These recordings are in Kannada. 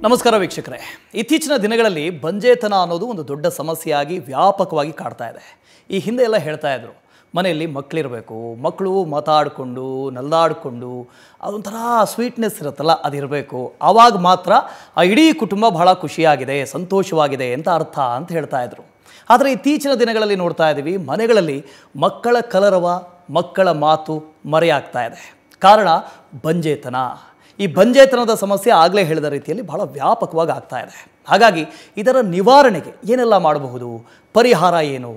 ನಮಸ್ಕಾರ ವೀಕ್ಷಕರೇ. ಇತ್ತೀಚಿನ ದಿನಗಳಲ್ಲಿ ಬಂಜೇತನ ಅನ್ನೋದು ಒಂದು ದೊಡ್ಡ ಸಮಸ್ಯೆಯಾಗಿ ವ್ಯಾಪಕವಾಗಿ ಕಾಡ್ತಾ ಇದೆ. ಈ ಹಿಂದೆ ಎಲ್ಲ ಹೇಳ್ತಾ ಇದ್ರು, ಮನೆಯಲ್ಲಿ ಮಕ್ಕಳಿರಬೇಕು, ಮಕ್ಕಳು ಮಾತಾಡಿಕೊಂಡು ನಲ್ಲಾಡಿಕೊಂಡು ಅದೊಂಥರ ಸ್ವೀಟ್ನೆಸ್ ಇರುತ್ತಲ್ಲ, ಅದಿರಬೇಕು, ಆವಾಗ ಮಾತ್ರ ಆ ಇಡೀ ಕುಟುಂಬ ಬಹಳ ಖುಷಿಯಾಗಿದೆ, ಸಂತೋಷವಾಗಿದೆ ಅಂತ ಅರ್ಥ ಅಂತ ಹೇಳ್ತಾ ಇದ್ರು. ಆದರೆ ಇತ್ತೀಚಿನ ದಿನಗಳಲ್ಲಿ ನೋಡ್ತಾ ಇದ್ದೀವಿ, ಮನೆಗಳಲ್ಲಿ ಮಕ್ಕಳ ಕಲರವ, ಮಕ್ಕಳ ಮಾತು ಮರೆಯಾಗ್ತಾ ಇದೆ. ಕಾರಣ ಬಂಜೇತನ. ಈ ಬಂಜೇತನದ ಸಮಸ್ಯೆ ಆಗಲೇ ಹೇಳಿದ ರೀತಿಯಲ್ಲಿ ಬಹಳ ವ್ಯಾಪಕವಾಗಿ ಆಗ್ತಾ ಇದೆ. ಹಾಗಾಗಿ ಇದರ ನಿವಾರಣೆಗೆ ಏನೆಲ್ಲ ಮಾಡಬಹುದು, ಪರಿಹಾರ ಏನು?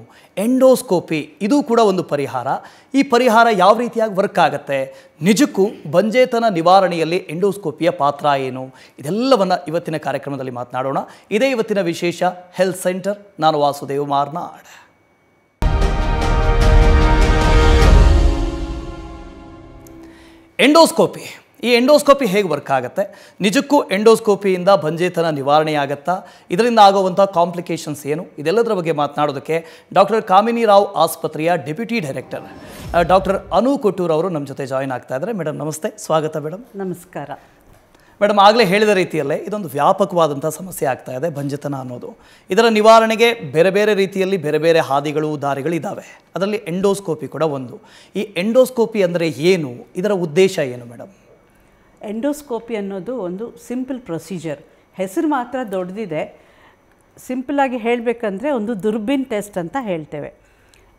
ಎಂಡೋಸ್ಕೋಪಿ ಇದು ಕೂಡ ಒಂದು ಪರಿಹಾರ. ಈ ಪರಿಹಾರ ಯಾವ ರೀತಿಯಾಗಿ ವರ್ಕ್ ಆಗುತ್ತೆ, ನಿಜಕ್ಕೂ ಬಂಜೇತನ ನಿವಾರಣೆಯಲ್ಲಿ ಎಂಡೋಸ್ಕೋಪಿಯ ಪಾತ್ರ ಏನು, ಇದೆಲ್ಲವನ್ನು ಇವತ್ತಿನ ಕಾರ್ಯಕ್ರಮದಲ್ಲಿ ಮಾತನಾಡೋಣ. ಇದೇ ಇವತ್ತಿನ ವಿಶೇಷ ಹೆಲ್ತ್ ಸೆಂಟರ್. ನಾನು ವಾಸುದೇವ್ ಮಾರ್ನಾಡ್. ಎಂಡೋಸ್ಕೋಪಿ, ಈ ಎಂಡೋಸ್ಕೋಪಿ ಹೇಗೆ ವರ್ಕ್ ಆಗುತ್ತೆ, ನಿಜಕ್ಕೂ ಎಂಡೋಸ್ಕೋಪಿಯಿಂದ ಬಂಜೇತನ ನಿವಾರಣೆ ಆಗುತ್ತಾ, ಇದರಿಂದ ಆಗುವಂಥ ಕಾಂಪ್ಲಿಕೇಶನ್ಸ್ ಏನು, ಇದೆಲ್ಲದರ ಬಗ್ಗೆ ಮಾತನಾಡೋದಕ್ಕೆ ಡಾಕ್ಟರ್ ಕಾಮಿನಿ ರಾವ್ ಆಸ್ಪತ್ರೆಯ ಡೆಪ್ಯೂಟಿ ಡೈರೆಕ್ಟರ್ ಡಾಕ್ಟರ್ ಅನು ಕೊಟ್ಟೂರ್ ಅವರು ನಮ್ಮ ಜೊತೆ ಜಾಯಿನ್ ಆಗ್ತಾ ಇದ್ದಾರೆ. ಮೇಡಮ್ ನಮಸ್ತೆ, ಸ್ವಾಗತ ಮೇಡಮ್. ನಮಸ್ಕಾರ ಮೇಡಮ್. ಆಗಲೇ ಹೇಳಿದ ರೀತಿಯಲ್ಲೇ ಇದೊಂದು ವ್ಯಾಪಕವಾದಂಥ ಸಮಸ್ಯೆ ಆಗ್ತಾ ಇದೆ ಬಂಜೇತನ ಅನ್ನೋದು. ಇದರ ನಿವಾರಣೆಗೆ ಬೇರೆ ಬೇರೆ ರೀತಿಯಲ್ಲಿ ಬೇರೆ ಬೇರೆ ಹಾದಿಗಳು ದಾರಿಗಳು ಇದ್ದಾವೆ. ಅದರಲ್ಲಿ ಎಂಡೋಸ್ಕೋಪಿ ಕೂಡ ಒಂದು. ಈ ಎಂಡೋಸ್ಕೋಪಿ ಅಂದರೆ ಏನು, ಇದರ ಉದ್ದೇಶ ಏನು ಮೇಡಮ್? ಎಂಡೋಸ್ಕೋಪಿ ಅನ್ನೋದು ಒಂದು ಸಿಂಪಲ್ ಪ್ರೊಸೀಜರ್. ಹೆಸರು ಮಾತ್ರ ದೊಡ್ಡದಿದೆ. ಸಿಂಪಲಾಗಿ ಹೇಳಬೇಕಂದ್ರೆ ಒಂದು ದುರ್ಬಿನ್ ಟೆಸ್ಟ್ ಅಂತ ಹೇಳ್ತೇವೆ.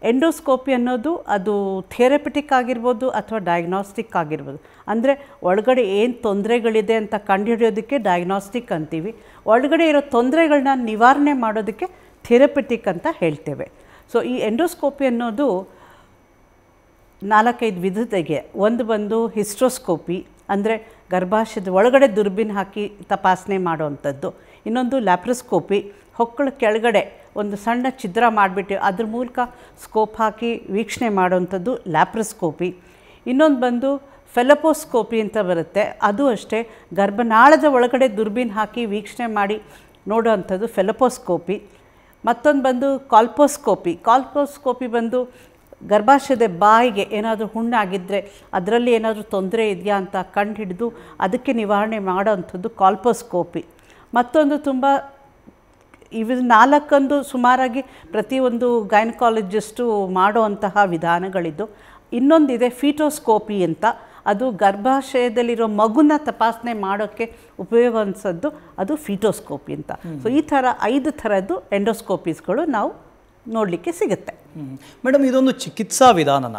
ಎಂಡೋಸ್ಕೋಪಿ ಅನ್ನೋದು ಅದು ಥಿಯರಪಿಟಿಕ್ ಆಗಿರ್ಬೋದು ಅಥವಾ ಡಯಾಗ್ನಾಸ್ಟಿಕ್ ಆಗಿರ್ಬೋದು. ಅಂದರೆ ಒಳಗಡೆ ಏನು ತೊಂದರೆಗಳಿದೆ ಅಂತ ಕಂಡುಹಿಡಿಯೋದಕ್ಕೆ ಡಯಾಗ್ನಾಸ್ಟಿಕ್ ಅಂತೀವಿ, ಒಳಗಡೆ ಇರೋ ತೊಂದರೆಗಳನ್ನ ನಿವಾರಣೆ ಮಾಡೋದಕ್ಕೆ ಥಿಯರಪಿಟಿಕ್ ಅಂತ ಹೇಳ್ತೇವೆ. ಸೊ ಈ ಎಂಡೋಸ್ಕೋಪಿ ಅನ್ನೋದು 4-5 ವಿಧತೆಗೆ. ಒಂದು ಬಂದು ಹಿಸ್ಟ್ರೋಸ್ಕೋಪಿ, ಅಂದರೆ ಗರ್ಭಾಶಯದ ಒಳಗಡೆ ದುರ್ಬಿನ್ ಹಾಕಿ ತಪಾಸಣೆ ಮಾಡೋವಂಥದ್ದು. ಇನ್ನೊಂದು ಲ್ಯಾಪ್ರೋಸ್ಕೋಪಿ, ಹೊಕ್ಕಳ ಕೆಳಗಡೆ ಒಂದು ಸಣ್ಣ ಛಿದ್ರ ಮಾಡಿಬಿಟ್ಟು ಅದ್ರ ಮೂಲಕ ಸ್ಕೋಪ್ ಹಾಕಿ ವೀಕ್ಷಣೆ ಮಾಡೋವಂಥದ್ದು ಲ್ಯಾಪ್ರೋಸ್ಕೋಪಿ. ಇನ್ನೊಂದು ಬಂದು ಫೆಲಪೋಸ್ಕೋಪಿ ಅಂತ ಬರುತ್ತೆ, ಅದು ಅಷ್ಟೇ ಗರ್ಭನಾಳದ ಒಳಗಡೆ ದುರ್ಬಿನ್ ಹಾಕಿ ವೀಕ್ಷಣೆ ಮಾಡಿ ನೋಡೋವಂಥದ್ದು ಫೆಲಪೋಸ್ಕೋಪಿ. ಮತ್ತೊಂದು ಬಂದು ಕಾಲ್ಪೋಸ್ಕೋಪಿ. ಕಾಲ್ಪೋಸ್ಕೋಪಿ ಬಂದು ಗರ್ಭಾಶಯದ ಬಾಯಿಗೆ ಏನಾದರೂ ಹುಣ್ಣಾಗಿದ್ದರೆ ಅದರಲ್ಲಿ ಏನಾದರೂ ತೊಂದರೆ ಇದೆಯಾ ಅಂತ ಕಂಡುಹಿಡಿದು ಅದಕ್ಕೆ ನಿವಾರಣೆ ಮಾಡೋವಂಥದ್ದು ಕಾಲ್ಪೋಸ್ಕೋಪಿ. ಮತ್ತೊಂದು ತುಂಬ ಇವು 4 ಸುಮಾರಾಗಿ ಪ್ರತಿಯೊಂದು ಗೈನಕಾಲಜಿಸ್ಟು ಮಾಡುವಂತಹ ವಿಧಾನಗಳಿದ್ದು. ಇನ್ನೊಂದಿದೆ ಫೀಟೋಸ್ಕೋಪಿ ಅಂತ, ಅದು ಗರ್ಭಾಶಯದಲ್ಲಿರೋ ಮಗುನ ತಪಾಸಣೆ ಮಾಡೋಕ್ಕೆ ಉಪಯೋಗ ಅನಿಸೋದು, ಅದು ಫೀಟೋಸ್ಕೋಪಿ ಅಂತ. ಸೊ ಈ ಥರ 5 ಥರದ್ದು ಎಂಡೋಸ್ಕೋಪೀಸ್ಗಳು ನಾವು ನೋಡಲಿಕ್ಕೆ ಸಿಗುತ್ತೆ. ಮೇಡಮ್, ಇದೊಂದು ಚಿಕಿತ್ಸಾ ವಿಧಾನನ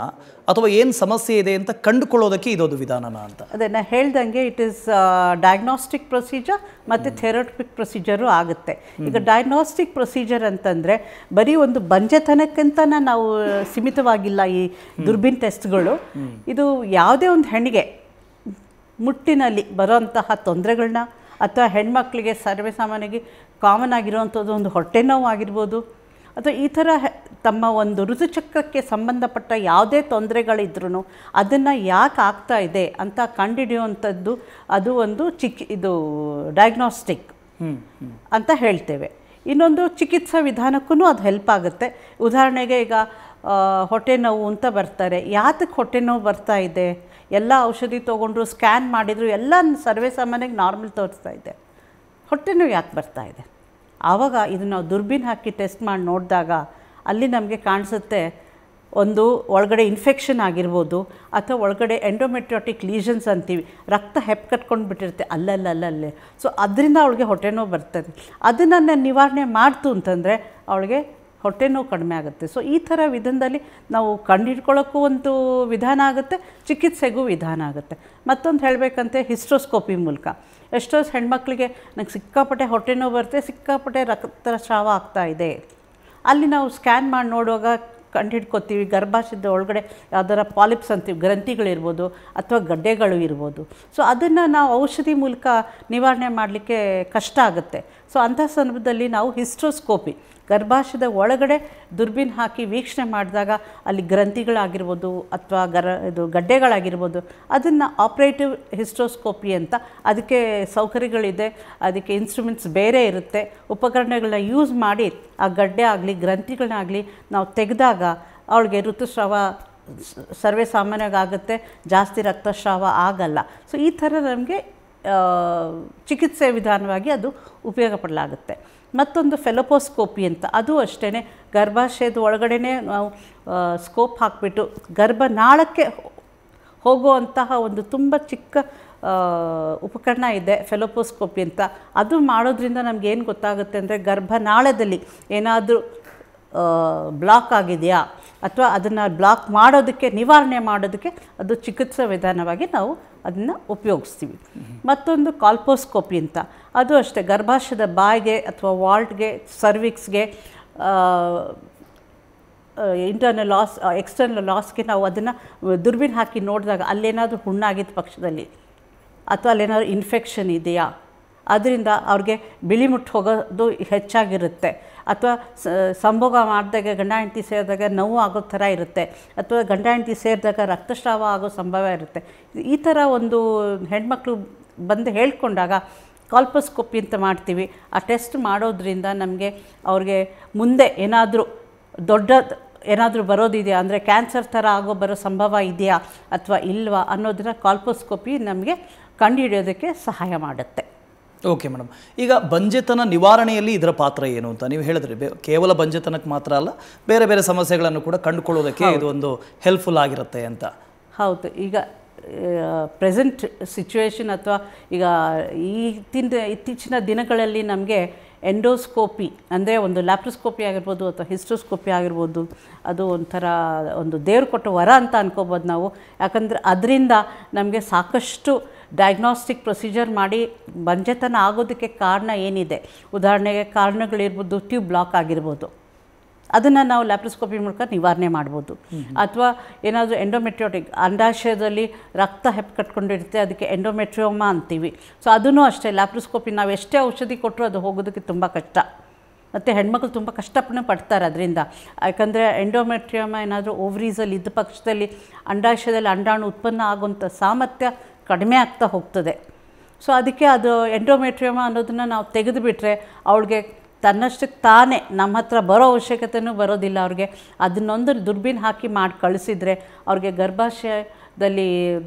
ಅಥವಾ ಏನು ಸಮಸ್ಯೆ ಇದೆ ಅಂತ ಕಂಡುಕೊಳ್ಳೋದಕ್ಕೆ ಇದೊಂದು ವಿಧಾನನ ಅಂತ? ಅದೇ ನಾನು ಹೇಳ್ದಂಗೆ ಇಟ್ ಈಸ್ ಡಯಾಗ್ನಾಸ್ಟಿಕ್ ಪ್ರೊಸೀಜರ್ ಮತ್ತು ಥೆರಪಿಕ್ ಪ್ರೊಸೀಜರು ಆಗುತ್ತೆ. ಈಗ ಡಯಾಗ್ನಾಸ್ಟಿಕ್ ಪ್ರೊಸೀಜರ್ ಅಂತಂದರೆ ಬರೀ ಒಂದು ಬಂಜೆತನಕ್ಕಿಂತ ನಾವು ಸೀಮಿತವಾಗಿಲ್ಲ ಈ ದುರ್ಬಿನ್ ಟೆಸ್ಟ್ಗಳು. ಇದು ಯಾವುದೇ ಒಂದು ಹೆಣ್ಣಿಗೆ ಮುಟ್ಟಿನಲ್ಲಿ ಬರೋಂತಹ ತೊಂದರೆಗಳನ್ನ, ಅಥವಾ ಹೆಣ್ಮಕ್ಳಿಗೆ ಸರ್ವೇ ಸಾಮಾನ್ಯವಾಗಿ ಕಾಮನ್ ಆಗಿರೋವಂಥದ್ದು ಒಂದು ಹೊಟ್ಟೆ ನೋವು ಆಗಿರ್ಬೋದು, ಅಥವಾ ಈ ಥರ ತಮ್ಮ ಒಂದು ಋತುಚಕ್ರಕ್ಕೆ ಸಂಬಂಧಪಟ್ಟ ಯಾವುದೇ ತೊಂದರೆಗಳಿದ್ರೂ ಅದನ್ನು ಯಾಕೆ ಆಗ್ತಾ ಇದೆ ಅಂತ ಕಂಡುಹಿಡಿಯುವಂಥದ್ದು, ಅದು ಒಂದು ಇದು ಡಯಾಗ್ನಾಸ್ಟಿಕ್ ಅಂತ ಹೇಳ್ತೇವೆ. ಇನ್ನೊಂದು ಚಿಕಿತ್ಸಾ ವಿಧಾನಕ್ಕೂ ಅದು ಹೆಲ್ಪ್ ಆಗುತ್ತೆ. ಉದಾಹರಣೆಗೆ ಈಗ ಹೊಟ್ಟೆ ನೋವು ಅಂತ ಬರ್ತಾರೆ, ಯಾತಕ್ಕೆ ಹೊಟ್ಟೆ ನೋವು ಬರ್ತಾ ಇದೆ, ಎಲ್ಲ ಔಷಧಿ ತೊಗೊಂಡ್ರು, ಸ್ಕ್ಯಾನ್ ಮಾಡಿದ್ರು, ಎಲ್ಲ ಸರ್ವೇ ಸಾಮಾನ್ಯವಾಗಿ ನಾರ್ಮಲ್ ತೋರಿಸ್ತಾ ಇದೆ, ಹೊಟ್ಟೆ ನೋವು ಯಾಕೆ ಬರ್ತಾ ಇದೆ? ಆವಾಗ ಇದನ್ನು ನಾವು ದುರ್ಬಿನ್ ಹಾಕಿ ಟೆಸ್ಟ್ ಮಾಡಿ ನೋಡಿದಾಗ ಅಲ್ಲಿ ನಮಗೆ ಕಾಣಿಸುತ್ತೆ, ಒಂದು ಒಳಗಡೆ ಇನ್ಫೆಕ್ಷನ್ ಆಗಿರ್ಬೋದು, ಅಥವಾ ಒಳಗಡೆ ಎಂಡೋಮೆಟ್ರಿಯಾಟಿಕ್ ಲೀಷನ್ಸ್ ಅಂತೀವಿ, ರಕ್ತ ಹೆಪ್ಪು ಬಿಟ್ಟಿರುತ್ತೆ ಅಲ್ಲಲ್ಲೇ. ಸೊ ಅದರಿಂದ ಅವಳಿಗೆ ಹೊಟ್ಟೆ ನೋವು ಬರ್ತದೆ. ಅದನ್ನು ನಿವಾರಣೆ ಮಾಡ್ತು ಅಂತಂದರೆ ಅವಳಿಗೆ ಹೊಟ್ಟೆ ನೋವು ಕಡಿಮೆ ಆಗುತ್ತೆ. ಸೊ ಈ ಥರ ವಿಧಾನದಲ್ಲಿ ನಾವು ಕಂಡುಹಿಡ್ಕೊಳ್ಳೋಕ್ಕೂ ಒಂದು ವಿಧಾನ ಆಗುತ್ತೆ, ಚಿಕಿತ್ಸೆಗೂ ವಿಧಾನ ಆಗುತ್ತೆ. ಮತ್ತೊಂದು ಹೇಳಬೇಕಂತೆ ಹಿಸ್ಟ್ರೋಸ್ಕೋಪಿ ಮೂಲಕ ಎಷ್ಟೋ ಹೆಣ್ಮಕ್ಳಿಗೆ ನಂಗೆ ಸಿಕ್ಕಾಪಟ್ಟೆ ಹೊಟ್ಟೆ ನೋವು ಬರುತ್ತೆ, ಸಿಕ್ಕಾಪಟ್ಟೆ ರಕ್ತಸ್ರಾವ ಆಗ್ತಾ ಇದೆ, ಅಲ್ಲಿ ನಾವು ಸ್ಕ್ಯಾನ್ ಮಾಡಿ ನೋಡುವಾಗ ಕಂಡುಹಿಡ್ಕೊತೀವಿ ಗರ್ಭಾಶಯದ ಒಳಗಡೆ ಯಾವ್ದಾರ ಪಾಲಿಪ್ಸ್ ಅಂತೀವಿ, ಗ್ರಂಥಿಗಳಿರ್ಬೋದು ಅಥವಾ ಗಡ್ಡೆಗಳು ಇರ್ಬೋದು. ಸೊ ಅದನ್ನು ನಾವು ಔಷಧಿ ಮೂಲಕ ನಿವಾರಣೆ ಮಾಡಲಿಕ್ಕೆ ಕಷ್ಟ ಆಗುತ್ತೆ. ಸೊ ಅಂಥ ಸಂದರ್ಭದಲ್ಲಿ ನಾವು ಹಿಸ್ಟ್ರೋಸ್ಕೋಪಿ, ಗರ್ಭಾಶಯದ ಒಳಗಡೆ ದುರ್ಬಿನ್ ಹಾಕಿ ವೀಕ್ಷಣೆ ಮಾಡಿದಾಗ ಅಲ್ಲಿ ಗ್ರಂಥಿಗಳಾಗಿರ್ಬೋದು ಅಥವಾ ಗಡ್ಡೆಗಳಾಗಿರ್ಬೋದು, ಅದನ್ನು ಆಪ್ರೇಟಿವ್ ಹಿಸ್ಟ್ರೋಸ್ಕೋಪಿ ಅಂತ, ಅದಕ್ಕೆ ಸೌಕರ್ಯಗಳಿದೆ, ಅದಕ್ಕೆ ಇನ್ಸ್ಟ್ರೂಮೆಂಟ್ಸ್ ಬೇರೆ ಇರುತ್ತೆ, ಉಪಕರಣಗಳನ್ನ ಯೂಸ್ ಮಾಡಿ ಆ ಗಡ್ಡೆ ಆಗಲಿ ಗ್ರಂಥಿಗಳನ್ನಾಗಲಿ ನಾವು ತೆಗೆದಾಗ ಅವಳಿಗೆ ಋತುಸ್ರಾವ ಸರ್ವೇ ಸಾಮಾನ್ಯವಾಗಿ ಆಗುತ್ತೆ, ಜಾಸ್ತಿ ರಕ್ತಸ್ರಾವ ಆಗಲ್ಲ. ಸೊ ಈ ಥರ ನಮಗೆ ಚಿಕಿತ್ಸೆ ವಿಧಾನವಾಗಿ ಅದು ಉಪಯೋಗ ಪಡಲಾಗುತ್ತೆ. ಮತ್ತೊಂದು ಫೆಲೋಪೋಸ್ಕೋಪಿ ಅಂತ, ಅದು ಅಷ್ಟೇ ಗರ್ಭಾಶಯದ ಒಳಗಡೆನೇ ನಾವು ಸ್ಕೋಪ್ ಹಾಕಿಬಿಟ್ಟು ಗರ್ಭನಾಳಕ್ಕೆ ಹೋಗುವಂತಹ ಒಂದು ತುಂಬ ಚಿಕ್ಕ ಉಪಕರಣ ಇದೆ ಫೆಲೋಪೋಸ್ಕೋಪಿ ಅಂತ. ಅದು ಮಾಡೋದ್ರಿಂದ ನಮಗೇನು ಗೊತ್ತಾಗುತ್ತೆ ಅಂದರೆ ಗರ್ಭನಾಳದಲ್ಲಿ ಏನಾದರೂ ಬ್ಲಾಕ್ ಆಗಿದೆಯಾ ಅಥವಾ ಅದನ್ನು ಬ್ಲಾಕ್ ಮಾಡೋದಕ್ಕೆ, ನಿವಾರಣೆ ಮಾಡೋದಕ್ಕೆ ಅದು ಚಿಕಿತ್ಸಾ ವಿಧಾನವಾಗಿ ನಾವು ಅದನ್ನು ಉಪಯೋಗಿಸ್ತೀವಿ. ಮತ್ತೊಂದು ಕಾಲ್ಪೋಸ್ಕೋಪಿ ಅಂತ, ಅದು ಅಷ್ಟೇ ಗರ್ಭಾಶಯದ ಬಾಯಿಗೆ ಅಥವಾ ವಾಲ್ಟ್ಗೆ, ಸರ್ವಿಕ್ಸ್ಗೆ, ಇಂಟರ್ನಲ್ ಲಾಸ್, ಎಕ್ಸ್ಟರ್ನಲ್ ಲಾಸ್ಗೆ ನಾವು ಅದನ್ನು ದುರ್ಬೀನು ಹಾಕಿ ನೋಡಿದಾಗ ಅಲ್ಲೇನಾದರೂ ಹುಣ್ಣಾಗಿದ್ದ ಪಕ್ಷದಲ್ಲಿ ಅಥವಾ ಅಲ್ಲೇನಾದರೂ ಇನ್ಫೆಕ್ಷನ್ ಇದೆಯಾ, ಅದರಿಂದ ಅವ್ರಿಗೆ ಬಿಳಿ ಮುಟ್ಟು ಹೋಗೋದು ಹೆಚ್ಚಾಗಿರುತ್ತೆ. ಅಥವಾ ಸಂಭೋಗ ಮಾಡಿದಾಗ ಗಂಡ ಹೆಂಡತಿ ಸೇರಿದಾಗ ನೋವು ಆಗೋ ಥರ ಇರುತ್ತೆ, ಅಥವಾ ಗಂಡ ಹೆಂಡತಿ ಸೇರಿದಾಗ ರಕ್ತಸ್ರಾವ ಆಗೋ ಸಂಭವ ಇರುತ್ತೆ. ಈ ಥರ ಒಂದು ಹೆಣ್ಮಕ್ಳು ಬಂದು ಹೇಳ್ಕೊಂಡಾಗ ಕಾಲ್ಪೋಸ್ಕೋಪಿ ಅಂತ ಮಾಡ್ತೀವಿ. ಆ ಟೆಸ್ಟ್ ಮಾಡೋದ್ರಿಂದ ನಮಗೆ ಅವ್ರಿಗೆ ಮುಂದೆ ಏನಾದರೂ ಏನಾದರೂ ಬರೋದಿದೆಯಾ, ಅಂದರೆ ಕ್ಯಾನ್ಸರ್ ಥರ ಬರೋ ಸಂಭವ ಇದೆಯಾ ಅಥವಾ ಇಲ್ವಾ ಅನ್ನೋದನ್ನ ಕಾಲ್ಪೋಸ್ಕೋಪಿ ನಮಗೆ ಕಂಡುಹಿಡಿಯೋದಕ್ಕೆ ಸಹಾಯ ಮಾಡುತ್ತೆ. ಓಕೆ ಮೇಡಮ್, ಈಗ ಬಂಜೆತನ ನಿವಾರಣೆಯಲ್ಲಿ ಇದರ ಪಾತ್ರ ಏನು ಅಂತ ನೀವು ಹೇಳಿದ್ರಿ. ಕೇವಲ ಬಂಜೆತನಕ್ಕೆ ಮಾತ್ರ ಅಲ್ಲ, ಬೇರೆ ಬೇರೆ ಸಮಸ್ಯೆಗಳನ್ನು ಕೂಡ ಕಂಡುಕೊಳ್ಳೋದಕ್ಕೆ ಇದು ಒಂದು ಹೆಲ್ಪ್ಫುಲ್ ಆಗಿರುತ್ತೆ ಅಂತ. ಹೌದು. ಈಗ ಪ್ರೆಸೆಂಟ್ ಸಿಚುವೇಶನ್ ಅಥವಾ ಈಗ ಇತ್ತೀಚಿನ ದಿನಗಳಲ್ಲಿ ನಮಗೆ ಎಂಡೋಸ್ಕೋಪಿ ಅಂದರೆ ಒಂದು ಲ್ಯಾಪ್ರೋಸ್ಕೋಪಿ ಆಗಿರ್ಬೋದು ಅಥವಾ ಹಿಸ್ಟೋಸ್ಕೋಪಿ ಆಗಿರ್ಬೋದು, ಅದು ಒಂಥರ ಒಂದು ದೇವ್ರು ಕೊಟ್ಟ ವರ ಅಂತ ಅನ್ಕೋಬೋದು ನಾವು. ಯಾಕಂದರೆ ಅದರಿಂದ ನಮಗೆ ಸಾಕಷ್ಟು ಡಯಾಗ್ನಾಸ್ಟಿಕ್ ಪ್ರೊಸೀಜರ್ ಮಾಡಿ ಬಂಜೆತನ ಆಗೋದಕ್ಕೆ ಕಾರಣ ಏನಿದೆ, ಉದಾಹರಣೆಗೆ ಕಾರಣಗಳಿರ್ಬೋದು, ಟ್ಯೂಬ್ ಬ್ಲಾಕ್ ಆಗಿರ್ಬೋದು, ಅದನ್ನು ನಾವು ಲ್ಯಾಪ್ರೋಸ್ಕೋಪಿ ಮೂಲಕ ನಿವಾರಣೆ ಮಾಡ್ಬೋದು. ಅಥವಾ ಏನಾದರೂ ಎಂಡೋಮೆಟ್ರಿಯೋಟಿಕ್, ಅಂಡಾಶಯದಲ್ಲಿ ರಕ್ತ ಕಟ್ಕೊಂಡಿರುತ್ತೆ, ಅದಕ್ಕೆ ಎಂಡೋಮೆಟ್ರಿಯೋಮಾ ಅಂತೀವಿ. ಸೊ ಅದೂ ಅಷ್ಟೇ ಲ್ಯಾಪ್ರೋಸ್ಕೋಪಿ ನಾವು ಎಷ್ಟೇ ಔಷಧಿ ಕೊಟ್ಟರು ಅದು ಹೋಗೋದಕ್ಕೆ ತುಂಬ ಕಷ್ಟ, ಮತ್ತು ಹೆಣ್ಮಕ್ಳು ತುಂಬ ಕಷ್ಟಪಟ್ಟು ಪಡ್ತಾರೆ ಅದರಿಂದ. ಯಾಕಂದರೆ ಎಂಡೋಮೆಟ್ರಿಯೋಮಾ ಏನಾದರೂ ಓವ್ರೀಸಲ್ಲಿ ಇದ್ದ ಪಕ್ಷದಲ್ಲಿ ಅಂಡಾಶಯದಲ್ಲಿ ಅಂಡಾಣು ಉತ್ಪನ್ನ ಆಗುವಂಥ ಸಾಮರ್ಥ್ಯ ಕಡಿಮೆ ಆಗ್ತಾ ಹೋಗ್ತದೆ. ಸೊ ಅದಕ್ಕೆ ಅದು ಎಂಡೋಮೆಟ್ರಿಯೋಮಾ ಅನ್ನೋದನ್ನು ನಾವು ತೆಗೆದುಬಿಟ್ರೆ ಅವಳಿಗೆ ತನ್ನಷ್ಟಕ್ಕೆ ತಾನೇ ನಮ್ಮ ಹತ್ರ ಬರೋ ಅವಶ್ಯಕತೆಯೂ ಬರೋದಿಲ್ಲ ಅವ್ರಿಗೆ. ಅದನ್ನೊಂದು ದುರ್ಬೀನು ಹಾಕಿ ಮಾಡಿ ಕಳಿಸಿದರೆ ಅವ್ರಿಗೆ ಗರ್ಭಾಶಯದಲ್ಲಿ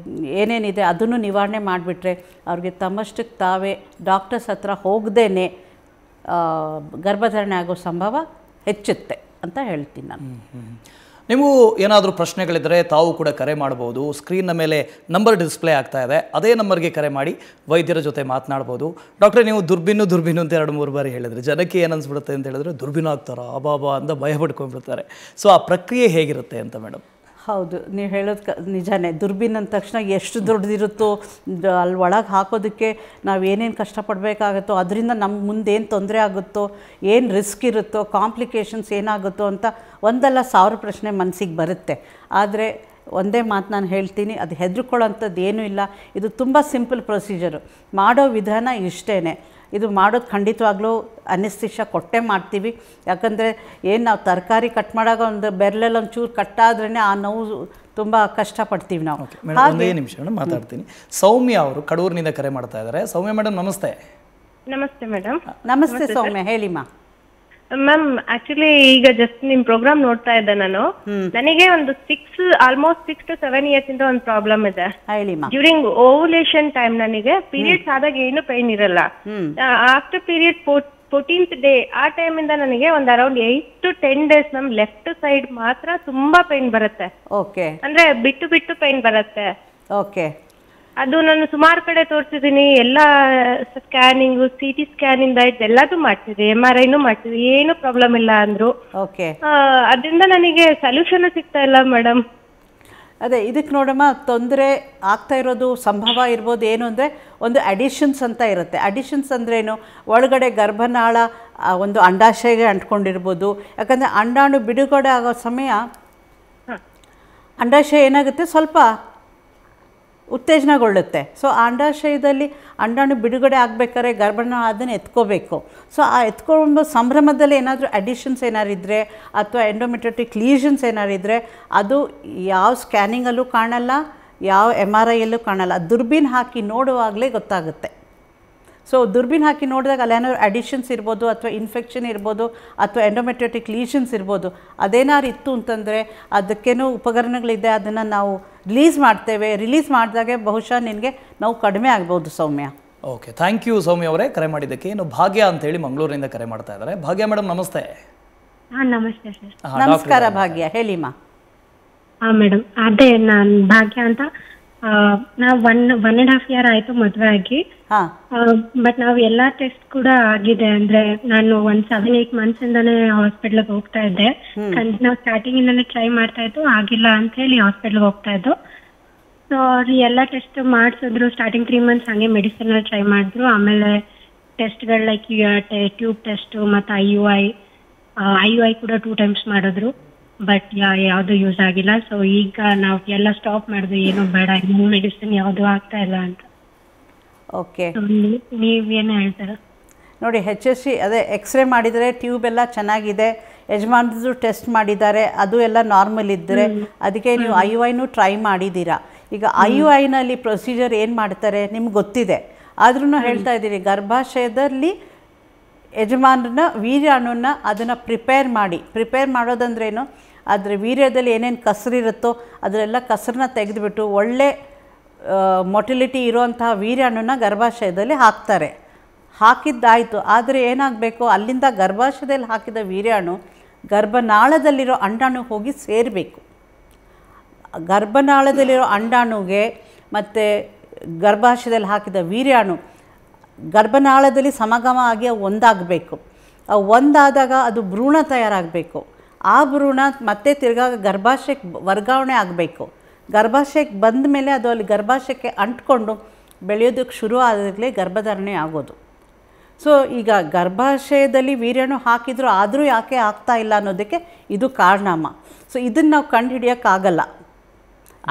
ಏನೇನಿದೆ ಅದನ್ನು ನಿವಾರಣೆ ಮಾಡಿಬಿಟ್ರೆ ಅವ್ರಿಗೆ ತಮ್ಮಷ್ಟಕ್ಕೆ ತಾವೇ ಡಾಕ್ಟರ್ಸ್ ಹತ್ರ ಹೋಗದೇ ಗರ್ಭಧಾರಣೆ ಆಗೋ ಸಂಭವ ಹೆಚ್ಚುತ್ತೆ ಅಂತ ಹೇಳ್ತೀನಿ ನಾನು. ನೀವು ಏನಾದರೂ ಪ್ರಶ್ನೆಗಳಿದ್ದರೆ ತಾವು ಕೂಡ ಕರೆ ಮಾಡ್ಬೋದು. ಸ್ಕ್ರೀನ್ನ ಮೇಲೆ ನಂಬರ್ ಡಿಸ್ಪ್ಲೇ ಆಗ್ತಾ ಇದೆ, ಅದೇ ನಂಬರ್ಗೆ ಕರೆ ಮಾಡಿ ವೈದ್ಯರ ಜೊತೆ ಮಾತನಾಡ್ಬೋದು. ಡಾಕ್ಟ್ರೇ, ನೀವು ದುರ್ಬೀನು ಅಂತ 2-3 ಬಾರಿ ಹೇಳಿದ್ರಿ. ಜನಕ್ಕೆ ಏನು ಅನಿಸ್ಬಿಡುತ್ತೆ ಅಂತ ಹೇಳಿದ್ರೆ ದುರ್ಬೀನು ಆಗ್ತಾರಾ ಅಬಾಬಾ ಅಂತ ಭಯ ಪಡ್ಕೊಂಡ್ಬಿಡ್ತಾರೆ. ಸೊ ಆ ಪ್ರಕ್ರಿಯೆ ಹೇಗಿರುತ್ತೆ ಅಂತ ಮೇಡಮ್? ಹೌದು, ನೀವು ಹೇಳೋದು ನಿಜಾನೇ. ದುರ್ಬೀನು ಅಂದ ತಕ್ಷಣ ಎಷ್ಟು ದೊಡ್ಡದಿರುತ್ತೋ, ಅಲ್ಲಿ ಒಳಗೆ ಹಾಕೋದಕ್ಕೆ ನಾವು ಏನೇನು ಕಷ್ಟಪಡಬೇಕಾಗುತ್ತೋ, ಅದರಿಂದ ನಮ್ಮ ಮುಂದೆ ಏನು ತೊಂದರೆ ಆಗುತ್ತೋ, ಏನು ರಿಸ್ಕ್ ಇರುತ್ತೋ, ಕಾಂಪ್ಲಿಕೇಶನ್ಸ್ ಏನಾಗುತ್ತೋ ಅಂತ 1,000 ಪ್ರಶ್ನೆ ಮನಸ್ಸಿಗೆ ಬರುತ್ತೆ. ಆದರೆ ಒಂದೇ ಮಾತು ನಾನು ಹೇಳ್ತೀನಿ, ಅದು ಹೆದರ್ಕೊಳ್ಳೋಂಥದ್ದು ಏನೂ ಇಲ್ಲ. ಇದು ತುಂಬ ಸಿಂಪಲ್ ಪ್ರೊಸೀಜರು. ಮಾಡೋ ವಿಧಾನ ಇಷ್ಟೇ. ಇದು ಮಾಡೋದು ಖಂಡಿತವಾಗ್ಲೂ ಅನಿಸ್ತಿಷ ಕೊಟ್ಟೇ ಮಾಡ್ತೀವಿ. ಯಾಕಂದರೆ ಏನು ನಾವು ತರಕಾರಿ ಕಟ್ ಮಾಡಾಗ ಒಂದು ಬೆರಳಲ್ಲಿ ಒಂಚೂರು ಕಟ್ಟಾದ್ರೇ ಆ ನೋವು ತುಂಬ ಕಷ್ಟಪಡ್ತೀವಿ ನಾವು. ಒಂದೇ ನಿಮಿಷ ಮಾತಾಡ್ತೀನಿ. ಸೌಮ್ಯ ಅವರು ಕಡೂರಿನಿಂದ ಕರೆ ಮಾಡ್ತಾ ಇದ್ದಾರೆ. ಸೌಮ್ಯ ಮೇಡಮ್ ನಮಸ್ತೆ. ನಮಸ್ತೆ ಮೇಡಮ್. ನಮಸ್ತೆ ಸೌಮ್ಯ, ಹೇಳಿಮ್ಮ. ಮ್ಯಾಮ್, ಆಕ್ಚುಲಿ ಈಗ ಜಸ್ಟ್ ನಿಮ್ ಪ್ರೋಗ್ರಾಮ್ ನೋಡ್ತಾ ಇದ್ದೆ ನಾನು. ನನಗೆ ಒಂದು ಆಲ್ಮೋಸ್ಟ್ 6 to 7 years ಇಂದ ಒಂದು ಪ್ರಾಬ್ಲಮ್ ಇದೆ. ಡ್ಯೂರಿಂಗ್ ಓವ್ಯುಲೇಷನ್ ಟೈಮ್ ನನಗೆ ಪೀರಿಯಡ್ಸ್ ಆದಾಗ ಏನು ಪೈನ್ ಇರಲ್ಲ. ಆಫ್ಟರ್ ಪೀರಿಯಡ್ 14th ಡೇ ಆ ಟೈಮ್ ಇಂದ ನನಗೆ ಒಂದು ಅರೌಂಡ್ 8 to 10 days ನಮ್ ಲೆಫ್ಟ್ ಸೈಡ್ ಮಾತ್ರ ತುಂಬಾ ಪೈನ್ ಬರುತ್ತೆ. ಓಕೆ. ಅಂದ್ರೆ ಬಿಟ್ಟು ಪೈನ್ ಬರುತ್ತೆ. ಓಕೆ. ಅದು ನಾನು ಸುಮಾರು ಕಡೆ ತೋರಿಸಿದೀನಿ. ಎಲ್ಲ ಸ್ಕ್ಯಾನಿಂಗ್, CT ಸ್ಕ್ಯಾನ್ ಇಂದ ಎಲ್ಲದೂ ಮಾಡ್ತಿದ್ದೆ, MRI ಮಾಡ್ತಿದ್ದೆ, ಏನು ಪ್ರಾಬ್ಲಮ್ ಇಲ್ಲ ಅಂದ್ರು. ಓಕೆ. ಅದರಿಂದ ನನಗೆ ಸೊಲ್ಯೂಷನ್ ಸಿಗ್ತಾ ಇಲ್ಲ ಮೇಡಮ್. ಅದೇ ಇದಕ್ಕೆ ನೋಡಮ್ಮ, ತೊಂದರೆ ಆಗ್ತಾ ಇರೋದು ಸಂಭವ ಇರ್ಬೋದು. ಏನು ಅಂದರೆ ಒಂದು ಅಡಿಷನ್ಸ್ ಅಂತ ಇರುತ್ತೆ. ಅಡಿಷನ್ಸ್ ಅಂದ್ರೇನು, ಒಳಗಡೆ ಗರ್ಭನಾಳ ಒಂದು ಅಂಡಾಶಯಗೆ ಅಂಟ್ಕೊಂಡಿರ್ಬೋದು. ಯಾಕಂದರೆ ಅಂಡಾಣು ಬಿಡುಗಡೆ ಆಗೋ ಸಮಯ ಅಂಡಾಶಯ ಏನಾಗುತ್ತೆ, ಸ್ವಲ್ಪ ಉತ್ತೇಜನಗೊಳ್ಳುತ್ತೆ. ಸೊ ಅಂಡಾಶಯದಲ್ಲಿ ಅಂಡಾಣು ಬಿಡುಗಡೆ ಆಗಬೇಕಾದ್ರೆ ಗರ್ಭನಾಳ ಅದನ್ನು ಎತ್ಕೋಬೇಕು. ಸೊ ಆ ಎತ್ಕೊಂಡು ಸಂಭ್ರಮದಲ್ಲಿ ಏನಾದರೂ ಅಡಿಷನ್ಸ್ ಏನಾರಿದ್ದರೆ ಅಥವಾ ಎಂಡೋಮೆಟ್ರಿಯೋಟಿಕ್ ಲೀಷನ್ಸ್ ಏನಾರಿದ್ದರೆ ಅದು ಯಾವ ಸ್ಕ್ಯಾನಿಂಗಲ್ಲೂ ಕಾಣಲ್ಲ, ಯಾವ MRIಯಲ್ಲೂ ಕಾಣಲ್ಲ. ದುರ್ಬೀನು ಹಾಕಿ ನೋಡುವಾಗಲೇ ಗೊತ್ತಾಗುತ್ತೆ. ಸೊ ದುರ್ಬೀನು ಹಾಕಿ ನೋಡಿದಾಗ ಅಲ್ಲೇನಾದ್ರು ಅಡಿಷನ್ಸ್ ಇರ್ಬೋದು, ಅಥವಾ ಇನ್ಫೆಕ್ಷನ್ ಇರ್ಬೋದು, ಅಥವಾ ಎಂಡೋಮೆಟ್ರಿಯೋಟಿಕ್ ಲೀಷನ್ಸ್ ಇರ್ಬೋದು. ಅದೇನಾದ್ರು ಇತ್ತು ಅಂತಂದರೆ ಅದಕ್ಕೇನೋ ಉಪಕರಣಗಳಿದೆ, ಅದನ್ನು ನಾವು ರಿಲೀಸ್ ಮಾಡ್ತೇವೆ. ರಿಲೀಸ್ ಮಾಡಿದಾಗೆ ಬಹುಶಃ ನಿನಗೆ ನೋವು ಕಡಿಮೆ ಆಗ್ಬೋದು ಸೌಮ್ಯ. ಓಕೆ, ಥ್ಯಾಂಕ್ ಯು ಸೌಮ್ಯ ಅವರೇ ಕರೆ ಮಾಡಿದ್ದಕ್ಕೆ. ಇನ್ನು ಭಾಗ್ಯ ಅಂತೇಳಿ ಮಂಗಳೂರಿನಿಂದ ಕರೆ ಮಾಡ್ತಾ ಇದ್ದಾರೆ. ಭಾಗ್ಯ ಮೇಡಮ್ ನಮಸ್ತೆ. ನಮಸ್ತೆ ಸರ್. ನಮಸ್ಕಾರ ಭಾಗ್ಯ, ಹೇಳಿಮ್ಮ. ಮೇಡಮ್ ಅದೇ ನಾನು ಭಾಗ್ಯ ಅಂತ. ನಾವು 1.5 year ಆಯ್ತು ಮದುವೆ ಆಗಿ. ಬಟ್ ನಾವು ಎಲ್ಲಾ ಟೆಸ್ಟ್ ಕೂಡ ಆಗಿದೆ. ಅಂದ್ರೆ ನಾನು 7-8 months ಇಂದಾನೆ ಹಾಸ್ಪಿಟ್ಲ್ಗೆ ಹೋಗ್ತಾ ಇದ್ದೆ. ನಾವು ಸ್ಟಾರ್ಟಿಂಗ್ ಇಂದಾನೆ ಟ್ರೈ ಮಾಡ್ತಾ ಇದ್ದು, ಆಗಿಲ್ಲ ಅಂತ ಹೇಳಿ ಹಾಸ್ಪಿಟ್ಲ್ಗೆ ಹೋಗ್ತಾ ಇದ್ದು. ಸೊ ಅವ್ರು ಎಲ್ಲ ಟೆಸ್ಟ್ ಮಾಡಿಸಿದ್ರು. ಸ್ಟಾರ್ಟಿಂಗ್ 3 months ಹಂಗೆ ಮೆಡಿಸಿನ್ ಟ್ರೈ ಮಾಡಿದ್ರು. ಆಮೇಲೆ ಟೆಸ್ಟ್ಗಳು ಲೈಕ್ ಟ್ಯೂಬ್ ಟೆಸ್ಟ್ ಮತ್ತು IUI ಕೂಡ 2 times ಮಾಡಿದ್ರು. ಬಟ್ ಯಾವುದು ಯೂಸ್ ಆಗಿಲ್ಲ. ಸೊ ಈಗ ನಾವು ಎಲ್ಲ ಸ್ಟಾಪ್ ಮಾಡಿದ್ವಿ, ಏನೋ ಬೇಡ, ಇನ್ನೂ ಮೆಡಿಸಿನ್ ಯಾವುದು ಆಗ್ತಾ ಇಲ್ಲ ಅಂತ. ಓಕೆ, ನೀವೇನು ಹೇಳ್ತೀರಾ? ನೋಡಿ, HSC ಅದೇ ಎಕ್ಸ್ರೇ ಮಾಡಿದರೆ ಟ್ಯೂಬ್ ಎಲ್ಲ ಚೆನ್ನಾಗಿದೆ, ಯಜಮಾನ್ರದ್ದು ಟೆಸ್ಟ್ ಮಾಡಿದ್ದಾರೆ, ಅದು ಎಲ್ಲ ನಾರ್ಮಲ್ ಇದ್ದರೆ ಅದಕ್ಕೆ ನೀವು IUIನೂ ಟ್ರೈ ಮಾಡಿದ್ದೀರಾ. ಈಗ IUIನಲ್ಲಿ ಪ್ರೊಸೀಜರ್ ಏನು ಮಾಡ್ತಾರೆ ನಿಮ್ಗೆ ಗೊತ್ತಿದೆ, ಆದ್ರೂ ಹೇಳ್ತಾ ಇದ್ದೀನಿ, ಗರ್ಭಾಶಯದಲ್ಲಿ ಯಜಮಾನರನ್ನ ವೀರ್ಯಾಣುನ ಅದನ್ನು ಪ್ರಿಪೇರ್ ಮಾಡೋದಂದ್ರೇನು, ಅದರ ವೀರ್ಯದಲ್ಲಿ ಏನೇನು ಕಸರಿರುತ್ತೋ ಅದರೆಲ್ಲ ಕಸರನ್ನ ತೆಗೆದುಬಿಟ್ಟು ಒಳ್ಳೆ ಮೊಟಿಲಿಟಿ ಇರೋಂತಹ ವೀರ್ಯಾಣುನ ಗರ್ಭಾಶಯದಲ್ಲಿ ಹಾಕ್ತಾರೆ. ಹಾಕಿದ್ದಾಯಿತು, ಆದರೆ ಏನಾಗಬೇಕು, ಅಲ್ಲಿಂದ ಗರ್ಭಾಶಯದಲ್ಲಿ ಹಾಕಿದ ವೀರ್ಯಾಣು ಗರ್ಭನಾಳದಲ್ಲಿರೋ ಅಂಡಾಣು ಹೋಗಿ ಸೇರಬೇಕು. ಗರ್ಭನಾಳದಲ್ಲಿರೋ ಅಂಡಾಣುಗೆ ಮತ್ತು ಗರ್ಭಾಶಯದಲ್ಲಿ ಹಾಕಿದ ವೀರ್ಯಾಣು ಗರ್ಭನಾಳದಲ್ಲಿ ಸಮಾಗಮ ಆಗಿ ಒಂದಾಗಬೇಕು. ಒಂದಾದಾಗ ಅದು ಭ್ರೂಣ ತಯಾರಾಗಬೇಕು. ಆ ಭ್ರೂಣ ಮತ್ತೆ ತಿರ್ಗಾ ಗರ್ಭಾಶಯಕ್ಕೆ ವರ್ಗಾವಣೆ ಆಗಬೇಕು. ಗರ್ಭಾಶಯಕ್ಕೆ ಬಂದ ಮೇಲೆ ಅದು ಅಲ್ಲಿ ಗರ್ಭಾಶಯಕ್ಕೆ ಅಂಟ್ಕೊಂಡು ಬೆಳೆಯೋದಕ್ಕೆ ಶುರು ಆದಾಗಲೇ ಗರ್ಭಧಾರಣೆ ಆಗೋದು. ಸೊ ಈಗ ಗರ್ಭಾಶಯದಲ್ಲಿ ವೀರ್ಯಾಣು ಹಾಕಿದ್ರು ಆದರೂ ಯಾಕೆ ಆಗ್ತಾ ಇಲ್ಲ ಅನ್ನೋದಕ್ಕೆ ಇದು ಕಾರಣಮ್ಮ. ಸೊ ಇದನ್ನು ನಾವು ಕಂಡುಹಿಡಿಯೋಕ್ಕಾಗಲ್ಲ.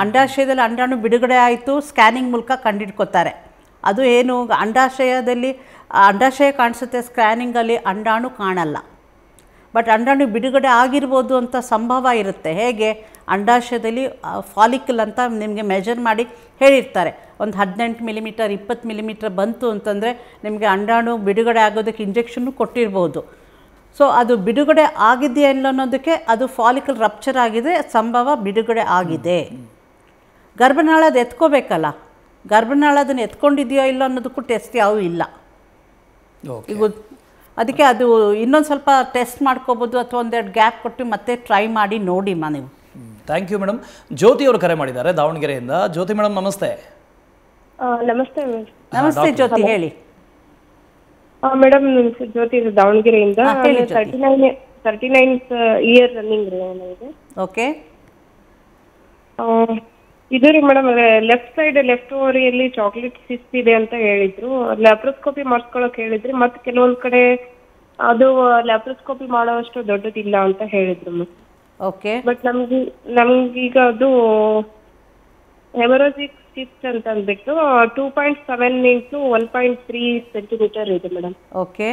ಅಂಡಾಶಯದಲ್ಲಿ ಅಂಡಾಣು ಬಿಡುಗಡೆ ಆಯಿತು, ಸ್ಕ್ಯಾನಿಂಗ್ ಮೂಲಕ ಕಂಡುಹಿಡ್ಕೋತಾರೆ. ಅದು ಏನು, ಅಂಡಾಶಯ ಕಾಣಿಸುತ್ತೆ, ಸ್ಕ್ಯಾನಿಂಗಲ್ಲಿ ಅಂಡಾಣು ಕಾಣಲ್ಲ. ಬಟ್ ಅಂಡಾಣು ಬಿಡುಗಡೆ ಆಗಿರ್ಬೋದು ಅಂತ ಸಂಭವ ಇರುತ್ತೆ. ಹೇಗೆ, ಅಂಡಾಶಯದಲ್ಲಿ ಫಾಲಿಕಲ್ ಅಂತ ನಿಮಗೆ ಮೆಜರ್ ಮಾಡಿ ಹೇಳಿರ್ತಾರೆ, ಒಂದು 18 ಮಿಲಿಮೀಟರ್ 20 ಮಿಲಿಮೀಟರ್ ಬಂತು ಅಂತಂದರೆ ನಿಮಗೆ ಅಂಡಾಣು ಬಿಡುಗಡೆ ಆಗೋದಕ್ಕೆ ಇಂಜೆಕ್ಷನ್ನು ಕೊಟ್ಟಿರ್ಬೋದು. ಸೊ ಅದು ಬಿಡುಗಡೆ ಆಗಿದೆಯಾ ಇಲ್ಲ ಅನ್ನೋದಕ್ಕೆ ಅದು ಫಾಲಿಕಲ್ ರಪ್ಚರ್ ಆಗಿದೆ, ಸಂಭವ ಬಿಡುಗಡೆ ಆಗಿದೆ. ಗರ್ಭನಾಳ ಅದು ಎತ್ಕೋಬೇಕಲ್ಲ, ಗರ್ಭನಾಳ ಅದನ್ನು ಎತ್ಕೊಂಡಿದೆಯೋ ಇಲ್ಲ ಅನ್ನೋದಕ್ಕೂ ಟೆಸ್ಟ್ ಯಾವೂ ಇಲ್ಲ. ಈಗ ಅದಕ್ಕೆ ಅದು ಇನ್ನೊಂದು ಸ್ವಲ್ಪ ಟೆಸ್ಟ್ ಮಾಡ್ಕೋಬೋದು, ಅಥವಾ ಒಂದೆರಡು ಗ್ಯಾಪ್ ಕೊಟ್ಟು ಮತ್ತೆ ಟ್ರೈ ಮಾಡಿ ನೋಡಿಮ್ಮ ನೀವು. Thank you madam. ಜ್ಯೋತಿ ಅವರು ಕರೆ ಮಾಡಿದ್ದಾರೆ ದಾವಣಗೆರೆಯಿಂದ. ಜ್ಯೋತಿ ಮೇಡಮ್ ನಮಸ್ತೆ. ನಮಸ್ತೆ. ನಮಸ್ತೆ ಜ್ಯೋತಿ, ಹೇಳಿ. ಮೇಡಮ್ ಜ್ಯೋತಿ ದಾವಣಗೆರೆಯಿಂದ. 39th year ರನ್ನಿಂಗ್ ರೀ ನನಗೆ. ಓಕೆ. ಇದು ರೀ ಮೇಡಮ್, ಲೆಫ್ಟ್ ಓವರಿಯಲ್ಲಿ ಚಾಕ್ಲೇಟ್ ಸಿಸ್ಟ್ ಇದೆ ಅಂತ ಹೇಳಿದ್ರು. ಲ್ಯಾಪ್ರೋಸ್ಕೋಪಿ ಮಾಡಿಸ್ಕೊಳಕ್ ಹೇಳಿದ್ರಿ. ಮತ್ತೆ ಕೆಲವೊಂದ್ ಕಡೆ ಅದು ಲ್ಯಾಪ್ರೋಸ್ಕೋಪಿ ಮಾಡೋವಷ್ಟು ದೊಡ್ಡದಿಲ್ಲ ಅಂತ ಹೇಳಿದ್ರು. ಓಕೆ. ಬಟ್ ನಮ್ಗೀಗ ಅದು ಹೆಮರೋಜಿಕ್ ಸಿಸ್ಟ್ ಅಂತ ಅಂದ್ಬಿಟ್ಟು 2.7 into 1.3 centimeter ಇದೆ ಮೇಡಮ್. ಓಕೆ.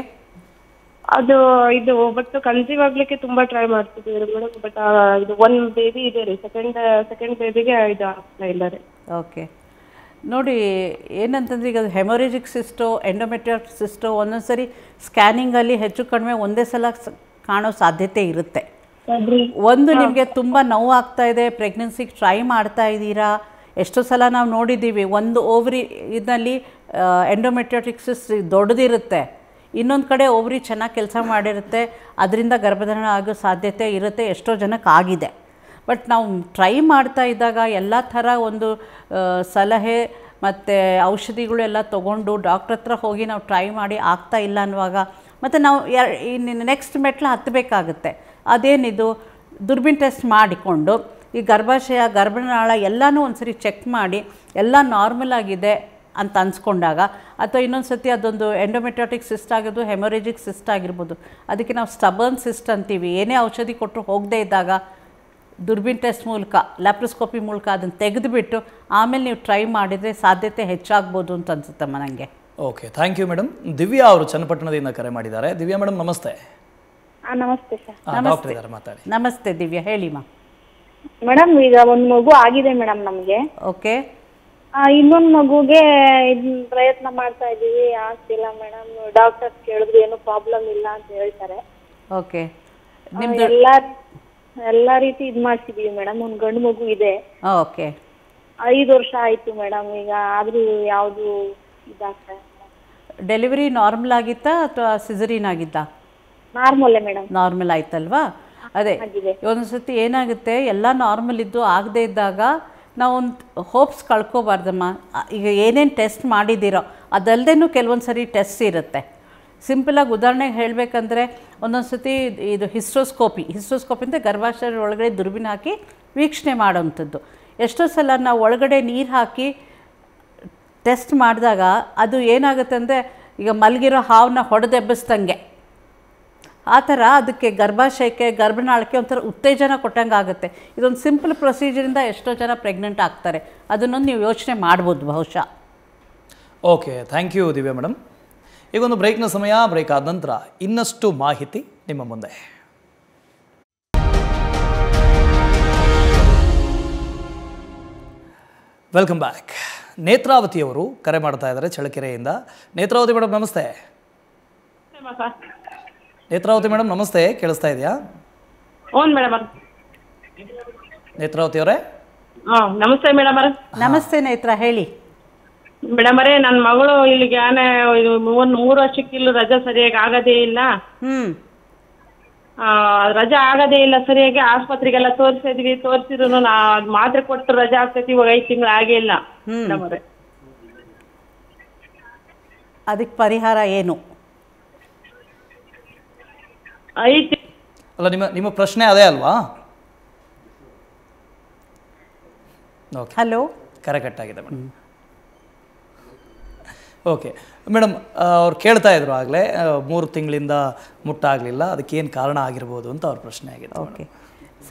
ಇದು ಬಟ್ ಕನ್ಸೀವ್ ಆಗ್ಲಿಕ್ಕೆ ತುಂಬಾ ಟ್ರೈ ಮಾಡ್ತಿದ್ದೀವಿ ಮೇಡಮ್. ಬಟ್ ಇದು 1 ಬೇಬಿ ಇದೆ ರೀ, ಸೆಕೆಂಡ್ ಬೇಬಿಗೆ ಇದು ಆಗ್ತಾ ಇಲ್ಲ ರೀ. ಓಕೆ. ನೋಡಿ, ಏನಂತಂದ್ರೆ ಈಗ ಹೆಮೊರೇಜಿಕ್ ಸಿಸ್ಟೋ ಎಂಡೋಮೆಟ್ರಿಯಾಟಿಕ್ ಸಿಸ್ಟೋ ಒಂದೊಂದು ಸರಿ ಸ್ಕ್ಯಾನಿಂಗಲ್ಲಿ ಹೆಚ್ಚು ಕಡಿಮೆ ಒಂದೇ ಸಲ ಕಾಣೋ ಸಾಧ್ಯತೆ ಇರುತ್ತೆ. ಒಂದು, ನಿಮಗೆ ತುಂಬ ನೋವು ಆಗ್ತಾ ಇದೆ, ಪ್ರೆಗ್ನೆನ್ಸಿಗೆ ಟ್ರೈ ಮಾಡ್ತಾ ಇದ್ದೀರಾ. ಎಷ್ಟೋ ಸಲ ನಾವು ನೋಡಿದ್ದೀವಿ, ಒಂದು ಓವರಿ ಇದರಲ್ಲಿ ಎಂಡೋಮೆಟ್ರಿಯಾಟಿಕ್ ಸಿಸ್ಟ್ ದೊಡ್ಡದಿರುತ್ತೆ, ಇನ್ನೊಂದು ಕಡೆ ಓವರಿ ಚೆನ್ನಾಗಿ ಕೆಲಸ ಮಾಡಿರುತ್ತೆ, ಅದರಿಂದ ಗರ್ಭಧಾರಣ ಆಗೋ ಸಾಧ್ಯತೆ ಇರುತ್ತೆ. ಎಷ್ಟೋ ಜನಕ್ಕೆ ಆಗಿದೆ. ಬಟ್ ನಾವು ಟ್ರೈ ಮಾಡ್ತಾ ಇದ್ದಾಗ ಎಲ್ಲ ಥರ ಒಂದು ಸಲಹೆ ಮತ್ತು ಔಷಧಿಗಳು ಎಲ್ಲ ತೊಗೊಂಡು ಡಾಕ್ಟ್ರ್ ಹತ್ರ ಹೋಗಿ ನಾವು ಟ್ರೈ ಮಾಡಿ ಆಗ್ತಾ ಇಲ್ಲ ಅನ್ನುವಾಗ ಮತ್ತು ನಾವು ನೆಕ್ಸ್ಟ್ ಮೆಟ್ಲು ಹತ್ತಬೇಕಾಗುತ್ತೆ. ಅದೇನಿದು, ದುರ್ಬೀನ್ ಟೆಸ್ಟ್ ಮಾಡಿಕೊಂಡು ಈ ಗರ್ಭಾಶಯ ಗರ್ಭನಾಳ ಎಲ್ಲನೂ ಒಂದು ಸರಿ ಚೆಕ್ ಮಾಡಿ ಎಲ್ಲ ನಾರ್ಮಲ್ ಆಗಿದೆ ಅಂತ ಅನ್ಸ್ಕೊಂಡಾಗ, ಅಥವಾ ಇನ್ನೊಂದು ಸತಿ ಅದೊಂದು ಎಂಡೋಮೆಟ್ರಿಯಾಟಿಕ್ ಸಿಸ್ಟ್ ಆಗೋದು ಹೆಮೊರೇಜಿಕ್ ಸಿಸ್ಟ್ ಆಗಿರ್ಬೋದು, ಅದಕ್ಕೆ ನಾವು ಸ್ಟಬರ್ನ್ ಸಿಸ್ಟ್ ಅಂತೀವಿ. ಏನೇ ಔಷಧಿ ಕೊಟ್ಟರು ಹೋಗದೇ ಇದ್ದಾಗ ದುರ್ಬೀನ್ ಟೆಸ್ಟ್ ಮೂಲಕ, ಲ್ಯಾಪ್ರೋಸ್ಕೋಪಿ ಮೂಲಕ ಅದನ್ನು ತೆಗೆದುಬಿಟ್ಟು ಆಮೇಲೆ ನೀವು ಟ್ರೈ ಮಾಡಿದರೆ ಸಾಧ್ಯತೆ ಹೆಚ್ಚಾಗ್ಬೋದು ಅಂತ ಅನ್ಸುತ್ತಮ್ಮ ನನಗೆ. Okay, thank you madam. Divya ಅವರು ಚನ್ನಪಟ್ಟಣದಿಂದ ಕರೆ ಮಾಡಿದ್ದಾರೆ. ದಿವ್ಯಾ ಮೇಡಮ್ ನಮಸ್ತೆ. ನಮಸ್ತೆ ಸರ್. ಡಾಕ್ಟರ್ ಇದ್ದಾರೆ, ಮಾತಾಡಿ. ನಮಸ್ತೆ ದಿವ್ಯಾ, ಹೇಳಿಮ್ಮ. ಮೇಡಮ್, ಈಗ ಒಂದು ಮಗು ಆಗಿದೆ ಮೇಡಮ್ ನಮಗೆ. ಓಕೆ. ಇನ್ನೊಂದು ಮಗುಗೆ ಪ್ರಯತ್ನ ಮಾಡ್ತಾ ಇದ್ದೀವಿ, ಆಗ್ತಿಲ್ಲ ಮೇಡಮ್. ಡಾಕ್ಟರ್ಸ್ ಕೇಳಿದ್ರು ಏನು ಪ್ರಾಬ್ಲಮ್ ಇಲ್ಲ ಅಂತ ಹೇಳ್ತಾರೆ. ಓಕೆ. ಎಲ್ಲಾ ರೀತಿ ಇದ್ ಮಾಡ್ಸಿದೀವಿ ಮೇಡಮ್. ಒಂದು ಗಂಡು ಮಗು ಇದೆ. ಓಕೆ. 5 ವರ್ಷ ಆಯ್ತು ಮೇಡಮ್. ಈಗ ಆದ್ರೂ ಯಾವ್ದು ಇದಾಗ್ತಾ ಡೆಲಿವರಿ ನಾರ್ಮಲ್ ಆಗಿತ್ತಾ ಅಥವಾ ಸಿಸರಿನ್ ಆಗಿತ್ತಾ? Normal madam. ನಾರ್ಮಲ್ ಆಯ್ತಲ್ವಾ? ಅದೇ ಒಂದೊಂದು ಸತಿ ಏನಾಗುತ್ತೆ, ಎಲ್ಲ ನಾರ್ಮಲ್ ಇದ್ದು ಆಗದೇ ಇದ್ದಾಗ ನಾವು ಒಂದು ಹೋಪ್ಸ್ ಕಳ್ಕೊಬಾರ್ದಮ್ಮ. ಈಗ ಏನೇನು ಟೆಸ್ಟ್ ಮಾಡಿದ್ದೀರೋ ಅದಲ್ಲದೇನೂ ಕೆಲವೊಂದು ಸರಿ ಟೆಸ್ಟ್ ಇರುತ್ತೆ. ಸಿಂಪಲಾಗಿ ಉದಾಹರಣೆಗೆ ಹೇಳಬೇಕಂದ್ರೆ ಒಂದೊಂದು ಸತಿ ಇದು ಹಿಸ್ಟ್ರೋಸ್ಕೋಪಿ ಅಂದರೆ ಗರ್ಭಾಶಯದ ಒಳಗಡೆ ದುರ್ಬಿನ್ ಹಾಕಿ ವೀಕ್ಷಣೆ ಮಾಡೋವಂಥದ್ದು. ಎಷ್ಟೋ ಸಲ ನಾವು ಒಳಗಡೆ ನೀರು ಹಾಕಿ ಟೆಸ್ಟ್ ಮಾಡಿದಾಗ ಅದು ಏನಾಗುತ್ತೆ ಅಂದರೆ, ಈಗ ಮಲಗಿರೋ ಹಾವನ್ನ ಹೊಡೆದೆಬ್ಬಿಸ್ದಂಗೆ ಆ ಥರ ಅದಕ್ಕೆ ಗರ್ಭಾಶಯಕ್ಕೆ ಗರ್ಭನಾಳಕ್ಕೆ ಒಂಥರ ಉತ್ತೇಜನ ಕೊಟ್ಟಂಗೆ ಆಗುತ್ತೆ. ಇದೊಂದು ಸಿಂಪಲ್ ಪ್ರೊಸೀಜರಿಂದ ಎಷ್ಟೋ ಜನ ಪ್ರೆಗ್ನೆಂಟ್ ಆಗ್ತಾರೆ. ಅದನ್ನೊಂದು ನೀವು ಯೋಚನೆ ಮಾಡ್ಬೋದು ಬಹುಶಃ. Okay, thank you Divya madam. ಈಗೊಂದು ಬ್ರೇಕ್ನ ಸಮಯ. ಬ್ರೇಕ್ ಆದ ನಂತರ ಇನ್ನಷ್ಟು ಮಾಹಿತಿ ನಿಮ್ಮ ಮುಂದೆ. Welcome back. ನೇತ್ರಾವತಿಯವರು ಕರೆ ಮಾಡ್ತಾ ಇದ್ದಾರೆ ಚಳ್ಳಕೆರೆಯಿಂದ. ನೇತ್ರಾವತಿ ಮೇಡಮ್ ನಮಸ್ತೆ. ನೇತ್ರಾವತಿ ಮೇಡಮ್ ನಮಸ್ತೆ, ಕೇಳಿಸ್ತಾ ಇದೆಯಾ? ನೇತ್ರಾವತಿ ಅವರೇ ನಮಸ್ತೆ ಮೇಡಮ್. ನಮಸ್ತೆ ನೇತ್ರ, ಹೇಳಿ ಮೇಡಮ್ ಅವರೇ. ನನ್ನ ಮಗಳು ಇಲ್ಲಿಗೆ 3 ವರ್ಷಕ್ಕೆ ಇಲ್ಲಿ ರಜಾ ಸರಿಯಾಗಿ ಆಗದೇ ಇಲ್ಲ. ರಜಾ ಆಗದೇ ಇಲ್ಲ ಸರಿಯಾಗಿ. ಆಸ್ಪತ್ರೆಗೆಲ್ಲ ತೋರಿಸಿದ್ರು ಮಾತ್ರೆ ಕೊಟ್ಟು ರಜಾ ಆಗ್ತೈತಿ. ಇವಾಗ 5 ತಿಂಗಳು ಆಗೇ ಇಲ್ಲ ಮೇಡಮ್ ಅವರೇ. ಅದಕ್ಕೆ ಪರಿಹಾರ ಏನು? ಅಲ್ಲ, ನಿಮ್ಮ ಪ್ರಶ್ನೆ ಅದೇ ಅಲ್ವಾ? ಓಕೆ, ಹಲೋ, ಕರೆ ಕಟ್ಟಾಗಿದೆ ಮೇಡಮ್. ಓಕೆ ಮೇಡಮ್, ಅವ್ರು ಕೇಳ್ತಾ ಇದ್ರು ಆಗಲೇ 3 ತಿಂಗಳಿಂದ ಮುಟ್ಟಾಗಲಿಲ್ಲ, ಅದಕ್ಕೇನು ಕಾರಣ ಆಗಿರ್ಬೋದು ಅಂತ ಅವ್ರ ಪ್ರಶ್ನೆ ಆಗಿದೆ. ಓಕೆ,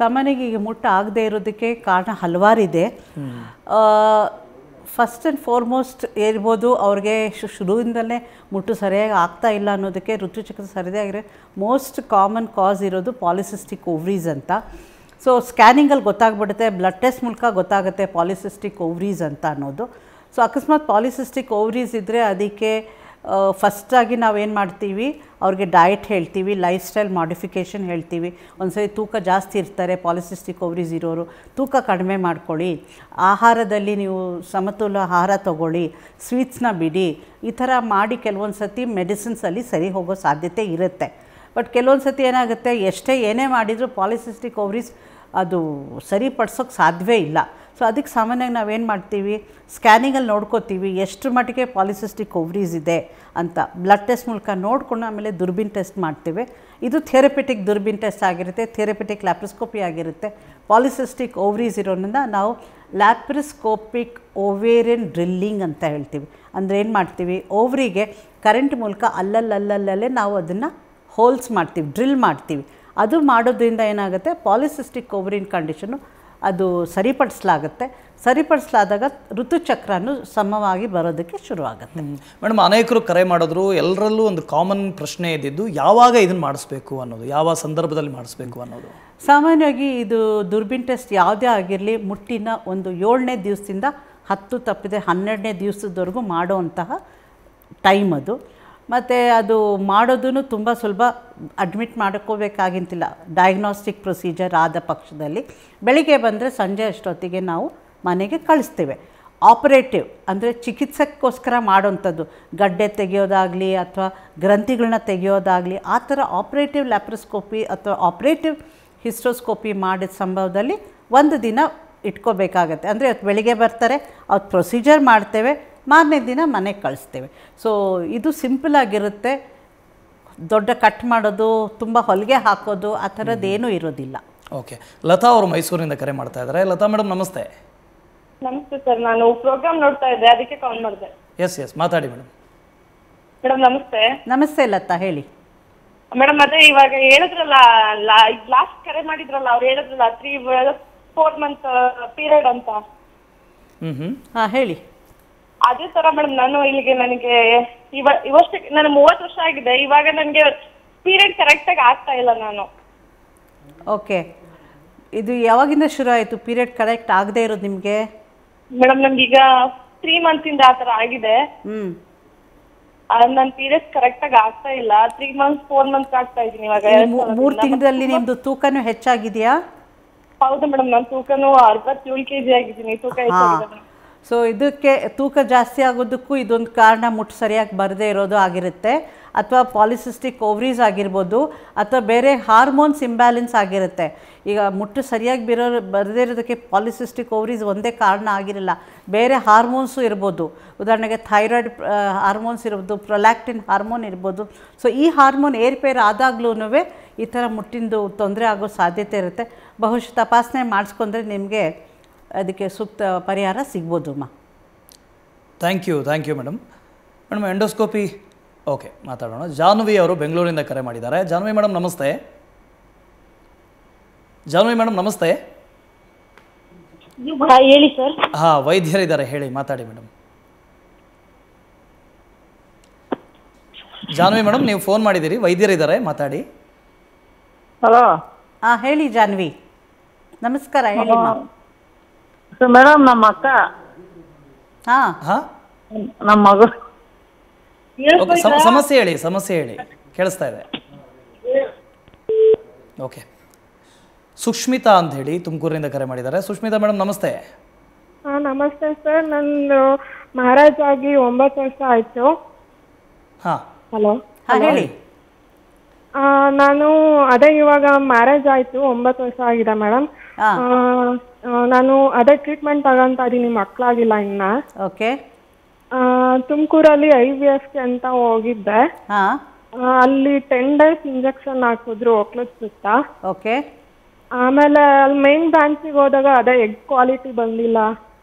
ಸಾಮಾನ್ಯವಾಗಿ ಈಗ ಮುಟ್ಟ ಆಗದೆ ಇರೋದಕ್ಕೆ ಕಾರಣ ಹಲವಾರಿದೆ. ಫಸ್ಟ್ ಆ್ಯಂಡ್ ಫಾರ್ಮೋಸ್ಟ್ ಇರ್ಬೋದು, ಅವ್ರಿಗೆ ಶುರುವಿಂದಲೇ ಮುಟ್ಟು ಸರಿಯಾಗಿ ಆಗ್ತಾ ಇಲ್ಲ ಅನ್ನೋದಕ್ಕೆ ಋತುಚಕ್ರ ಸರಿಯಾಗಿರೋ ಮೋಸ್ಟ್ ಕಾಮನ್ ಕಾಸ್ ಇರೋದು ಪಾಲಿಸಿಸ್ಟಿಕ್ ಓವ್ರೀಸ್ ಅಂತ. ಸೊ ಸ್ಕ್ಯಾನಿಂಗಲ್ಲಿ ಗೊತ್ತಾಗ್ಬಿಡುತ್ತೆ, ಬ್ಲಡ್ ಟೆಸ್ಟ್ ಮೂಲಕ ಗೊತ್ತಾಗುತ್ತೆ ಪಾಲಿಸಿಸ್ಟಿಕ್ ಓವ್ರೀಸ್ ಅಂತ ಅನ್ನೋದು. ಸೊ ಅಕಸ್ಮಾತ್ ಪಾಲಿಸಿಸ್ಟಿಕ್ ಓವ್ರೀಸ್ ಇದ್ದರೆ ಅದಕ್ಕೆ ಫಸ್ಟಾಗಿ ನಾವೇನು ಮಾಡ್ತೀವಿ, ಅವ್ರಿಗೆ ಡಯಟ್ ಹೇಳ್ತೀವಿ, ಲೈಫ್ ಸ್ಟೈಲ್ ಮಾಡಿಫಿಕೇಷನ್ ಹೇಳ್ತೀವಿ. ಒಂದ್ಸರಿ ತೂಕ ಜಾಸ್ತಿ ಇರ್ತಾರೆ ಪಾಲಿಸಿಸ್ಟಿಕ್ ಓವ್ರೀಸ್ ಇರೋರು, ತೂಕ ಕಡಿಮೆ ಮಾಡ್ಕೊಳ್ಳಿ, ಆಹಾರದಲ್ಲಿ ನೀವು ಸಮತೋಲ ಆಹಾರ ತೊಗೊಳ್ಳಿ, ಸ್ವೀಟ್ಸ್ನ ಬಿಡಿ. ಈ ಥರ ಮಾಡಿ ಕೆಲವೊಂದು ಸತಿ ಮೆಡಿಸಿನ್ಸಲ್ಲಿ ಸರಿ ಹೋಗೋ ಸಾಧ್ಯತೆ ಇರುತ್ತೆ. ಬಟ್ ಕೆಲವೊಂದು ಸತಿ ಏನಾಗುತ್ತೆ, ಏನೇ ಮಾಡಿದರೂ ಪಾಲಿಸಿಸ್ಟಿಕ್ ಓವ್ರೀಸ್ ಅದು ಸರಿಪಡಿಸೋಕ್ಕೆ ಸಾಧ್ಯವೇ ಇಲ್ಲ. ಸೊ ಅದಕ್ಕೆ ಸಾಮಾನ್ಯವಾಗಿ ನಾವೇನು ಮಾಡ್ತೀವಿ, ಸ್ಕ್ಯಾನಿಂಗಲ್ಲಿ ನೋಡ್ಕೋತೀವಿ ಎಷ್ಟು ಮಟ್ಟಿಗೆ ಪಾಲಿಸಿಸ್ಟಿಕ್ ಓವ್ರೀಸ್ ಇದೆ ಅಂತ. ಬ್ಲಡ್ ಟೆಸ್ಟ್ ಮೂಲಕ ನೋಡಿಕೊಂಡು ಆಮೇಲೆ ದುರ್ಬಿನ್ ಟೆಸ್ಟ್ ಮಾಡ್ತೀವಿ. ಇದು ಥೆರಪಿಟಿಕ್ ದುರ್ಬಿನ್ ಟೆಸ್ಟ್ ಆಗಿರುತ್ತೆ, ಥೆರಪಿಟಿಕ್ ಲ್ಯಾಪ್ರೋಸ್ಕೋಪಿ ಆಗಿರುತ್ತೆ. ಪಾಲಿಸಿಸ್ಟಿಕ್ ಓವ್ರೀಸ್ ಇರೋದ್ರಿಂದ ನಾವು ಲ್ಯಾಪ್ರೋಸ್ಕೋಪಿಕ್ ಓವೇರಿಯನ್ ಡ್ರಿಲ್ಲಿಂಗ್ ಅಂತ ಹೇಳ್ತೀವಿ. ಅಂದರೆ ಏನು ಮಾಡ್ತೀವಿ, ಓವ್ರಿಗೆ ಕರೆಂಟ್ ಮೂಲಕ ಅಲ್ಲಲ್ಲೇ ನಾವು ಅದನ್ನು ಹೋಲ್ಸ್ ಮಾಡ್ತೀವಿ, ಡ್ರಿಲ್ ಮಾಡ್ತೀವಿ. ಅದು ಮಾಡೋದ್ರಿಂದ ಏನಾಗುತ್ತೆ, ಪಾಲಿಸಿಸ್ಟಿಕ್ ಓವರಿನ್ ಕಂಡೀಷನು ಅದು ಸರಿಪಡಿಸಲಾದಾಗ ಋತುಚಕ್ರನೂ ಸಮವಾಗಿ ಬರೋದಕ್ಕೆ ಶುರುವಾಗುತ್ತೆ. ಮೇಡಮ್, ಅನೇಕರು ಕರೆ ಮಾಡಿದ್ರು, ಎಲ್ಲರಲ್ಲೂ ಒಂದು ಕಾಮನ್ ಪ್ರಶ್ನೆ ಇದ್ದಿದ್ದು ಯಾವಾಗ ಇದನ್ನು ಮಾಡಿಸ್ಬೇಕು ಅನ್ನೋದು, ಯಾವ ಸಂದರ್ಭದಲ್ಲಿ ಮಾಡಿಸ್ಬೇಕು ಅನ್ನೋದು. ಸಾಮಾನ್ಯವಾಗಿ ಇದು ದುರ್ಬಿನ್ ಟೆಸ್ಟ್ ಯಾವುದೇ ಆಗಿರಲಿ, ಮುಟ್ಟಿನ ಒಂದು 7ನೇ ದಿವಸದಿಂದ 10 ತಪ್ಪಿದೆ 12ನೇ ದಿವಸದವರೆಗೂ ಮಾಡೋವಂತಹ ಟೈಮ್ ಅದು. ಮತ್ತು ಅದು ಮಾಡೋದೂ ತುಂಬ ಸುಲಭ, ಅಡ್ಮಿಟ್ ಮಾಡ್ಕೋಬೇಕಾಗಿಂತಿಲ್ಲ. ಡಯಾಗ್ನಾಸ್ಟಿಕ್ ಪ್ರೊಸೀಜರ್ ಆದ ಪಕ್ಷದಲ್ಲಿ ಬೆಳಿಗ್ಗೆ ಬಂದರೆ ಸಂಜೆ ಅಷ್ಟೊತ್ತಿಗೆ ನಾವು ಮನೆಗೆ ಕಳಿಸ್ತೇವೆ. ಆಪರೇಟಿವ್ ಅಂದರೆ ಚಿಕಿತ್ಸೆಗೋಸ್ಕರ ಮಾಡೋವಂಥದ್ದು, ಗಡ್ಡೆ ತೆಗೆಯೋದಾಗಲಿ ಅಥವಾ ಗ್ರಂಥಿಗಳನ್ನ ತೆಗೆಯೋದಾಗಲಿ, ಆ ಥರ ಆಪ್ರೇಟಿವ್ ಲ್ಯಾಪ್ರೋಸ್ಕೋಪಿ ಅಥವಾ ಆಪ್ರೇಟಿವ್ ಹಿಸ್ಟ್ರೋಸ್ಕೋಪಿ ಮಾಡಿದ ಸಂಭವದಲ್ಲಿ 1 ದಿನ ಇಟ್ಕೋಬೇಕಾಗತ್ತೆ. ಅಂದರೆ ಇವತ್ತು ಬೆಳಿಗ್ಗೆ ಬರ್ತಾರೆ, ಅವತ್ತು ಪ್ರೊಸೀಜರ್ ಮಾಡ್ತೇವೆ, ಮಾರನೇ ದಿನ ಮನೆಗೆ ಕಳಿಸ್ತೇವೆ. ಸೊ ಇದು ಸಿಂಪಲಾಗಿರುತ್ತೆ. ದೊಡ್ಡ ಕಟ್ ಮಾಡೋದು, ತುಂಬ ಹೊಲಿಗೆ ಹಾಕೋದು ಆ ಥರದ್ದೇನೂ ಇರೋದಿಲ್ಲ. ಓಕೆ, ಲತಾ ಅವರು ಮೈಸೂರಿನಿಂದ ಕರೆ ಮಾಡ್ತಾ ಇದ್ದಾರೆ. ಲತಾ ಮೇಡಮ್ ನಮಸ್ತೆ. ನಮಸ್ತೆ ಸರ್, ನಾನು ಪ್ರೋಗ್ರಾಮ್ ನೋಡ್ತಾ ಇದ್ದೆ, ಅದಕ್ಕೆ ಕಾಲ್ ಮಾಡಿದೆ. ಎಸ್ ಮಾತಾಡಿ ಮೇಡಮ್. ಮೇಡಮ್ ನಮಸ್ತೆ. ನಮಸ್ತೆ ಲತಾ, ಹೇಳಿ ಮೇಡಮ್. ಅದೇ ಇವಾಗ ಹೇಳಿದ್ರಲ್ಲ, ಲಾಸ್ಟ್ ಕರೆ ಮಾಡಿದ್ರಲ್ಲ, ಅವ್ರು ಹೇಳಿದ್ರಲ್ಲ 3-4 ಮಂತ್ ಪೀರಿಯಡ್ ಅಂತ. ಹಾಂ, ಹೇಳಿ. ಅದೇ ತರ ಮೇಡಮ್, ನನಗೆ ಇವಷ್ಟಕ್ಕೆ ನಾನು 30 ವರ್ಷ ಆಗಿದೆ. ಇವಾಗ ನನಗೆ ಪೀರಿಯಡ್ ಕರೆಕ್ಟಾಗಿ ಆಗ್ತಾ ಇಲ್ಲ ನಾನು. ಓಕೆ, ಇದು ಯಾವಾಗಿಂದ ಶುರು ಆಯಿತು ಪೀರಿಯಡ್ ಕರೆಕ್ಟ್ ಆಗದೆ ಇರೋದು ನಿಮಗೆ? ಮೇಡಮ್ ನಮ್ಗೀಗ 3 ಮಂತ್ಸಿಂದ ಆ ಥರ ಆಗಿದೆ. ನನ್ನ ಪೀರಿಯಡ್ಸ್ ಕರೆಕ್ಟಾಗಿ ಆಗ್ತಾ ಇಲ್ಲ. 3 ಮಂತ್ಸ್ 4 ಮಂತ್ಸ್ ಆಗ್ತಾ ಇದ್ದೀನಿ ಇವಾಗ. 3 ತಿಂಗಳಲ್ಲಿ ನಿಮ್ಮದು ತೂಕನೂ ಹೆಚ್ಚಾಗಿದೆಯಾ? ಹೌದು ಮೇಡಮ್, ನನ್ನ ತೂಕನೂ 67 kg ಆಗಿದ್ದೀನಿ. ತೂಕ ಹೆಚ್ಚಾಗಿದೆ. ಸೊ ಇದಕ್ಕೆ ತೂಕ ಜಾಸ್ತಿ ಆಗೋದಕ್ಕೂ ಇದೊಂದು ಕಾರಣ, ಮುಟ್ಟು ಸರಿಯಾಗಿ ಬರದೇ ಇರೋದು ಆಗಿರುತ್ತೆ, ಅಥವಾ ಪಾಲಿಸಿಸ್ಟಿಕ್ ಓವ್ರೀಸ್ ಆಗಿರ್ಬೋದು, ಅಥವಾ ಬೇರೆ ಹಾರ್ಮೋನ್ಸ್ ಇಂಬ್ಯಾಲೆನ್ಸ್ ಆಗಿರುತ್ತೆ. ಈಗ ಮುಟ್ಟು ಸರಿಯಾಗಿ ಬರದೇ ಇರೋದಕ್ಕೆ ಪಾಲಿಸಿಸ್ಟಿಕ್ ಓವ್ರೀಸ್ ಒಂದೇ ಕಾರಣ ಆಗಿರಲ್ಲ, ಬೇರೆ ಹಾರ್ಮೋನ್ಸು ಇರ್ಬೋದು. ಉದಾಹರಣೆಗೆ ಥೈರಾಯ್ಡ್ ಹಾರ್ಮೋನ್ಸ್ ಇರ್ಬೋದು, ಪ್ರೊಲ್ಯಾಕ್ಟಿನ್ ಹಾರ್ಮೋನ್ ಇರ್ಬೋದು. ಸೊ ಈ ಹಾರ್ಮೋನ್ ಏರ್ಪೇರ್ ಆದಾಗ್ಲೂ ಈ ಥರ ಮುಟ್ಟಿಂದು ತೊಂದರೆ ಆಗೋ ಸಾಧ್ಯತೆ ಇರುತ್ತೆ. ಬಹುಶಃ ತಪಾಸಣೆ ಮಾಡಿಸ್ಕೊಂಡ್ರೆ ನಿಮಗೆ ಅದಕ್ಕೆ ಸೂಕ್ತ ಪರಿಹಾರ ಸಿಗ್ಬೋದು ಅಮ್ಮ. Thank you madam. Endoscopy okay ಮಾತಾಡೋಣ. ಜಾಹ್ನವಿ ಅವರು ಬೆಂಗಳೂರಿಂದ ಕರೆ ಮಾಡಿದ್ದಾರೆ. ಜಾಹ್ನವಿ ಮೇಡಮ್ ನಮಸ್ತೆ. ಜಾಹ್ನವಿ ಮೇಡಮ್ ನಮಸ್ತೆ. ಹೇಳಿ ಸರ್. ಹಾಂ, ವೈದ್ಯರಿದ್ದಾರೆ, ಹೇಳಿ, ಮಾತಾಡಿ ಮೇಡಮ್. ಜಾಹ್ನವಿ ಮೇಡಮ್ ನೀವು ಫೋನ್ ಮಾಡಿದ್ದೀರಿ, ವೈದ್ಯರಿದ್ದಾರೆ, ಮಾತಾಡಿ. ಹಲೋ. ಹಾಂ ಹೇಳಿ ಜಾಹ್ನವಿ, ನಮಸ್ಕಾರ, ಹೇಳಿ ಮೇಡಮ್. ನಮ್ಮ ಅಕ್ಕ, ಹಾಂ ಹಾಂ, ನಮ್ಮ ಮಗು. ಸಮಸ್ಯೆ ಹೇಳಿ, ಕೇಳಿಸ್ತಾ ಇದೆ. ಓಕೆ, ಸುಷ್ಮಿತಾ ಅಂತ ಹೇಳಿ ತುಮಕೂರಿನಿಂದ ಕರೆ ಮಾಡಿದ್ದಾರೆ. ಸುಷ್ಮಿತಾ ಮೇಡಮ್ ನಮಸ್ತೆ. ನಮಸ್ತೆ ಸರ್. ನಂದು ಮ್ಯಾರೇಜ್ ಆಗಿ 9 ವರ್ಷ ಆಯ್ತು. ಹಾಂ, ಹಲೋ. ಹೇಳಿ. ನಾನು ಅದೇ ಇವಾಗ ಮ್ಯಾರೇಜ್ ಆಯ್ತು, 9 ವರ್ಷ ಆಗಿದೆ ಮೇಡಮ್. ನಾನು ಅದೇ ಟ್ರೀಟ್ಮೆಂಟ್ ತಗೊಂತ ಇದೀನಿ, ಮಕ್ಕಳಾಗಿಲ್ಲ ಇನ್ನ. ಓಕೆ. ತುಮಕೂರಲ್ಲಿ IVF ಅಂತ ಹೋಗಿದ್ದೆ. ಅಲ್ಲಿ 10 days ಇಂಜೆಕ್ಷನ್ ಹಾಕಿದ್ರು ಒಕ್ಲತ್ ಸುತ್ತ. ಓಕೆ. ಆಮೇಲೆ ಅಲ್ಲಿ ಮೇನ್ ಬ್ರಾಂಚಿಗೆ ಹೋದಾಗ ಅದೇ ಎಗ್ ಕ್ವಾಲಿಟಿ ಬಂದಿಲ್ಲ.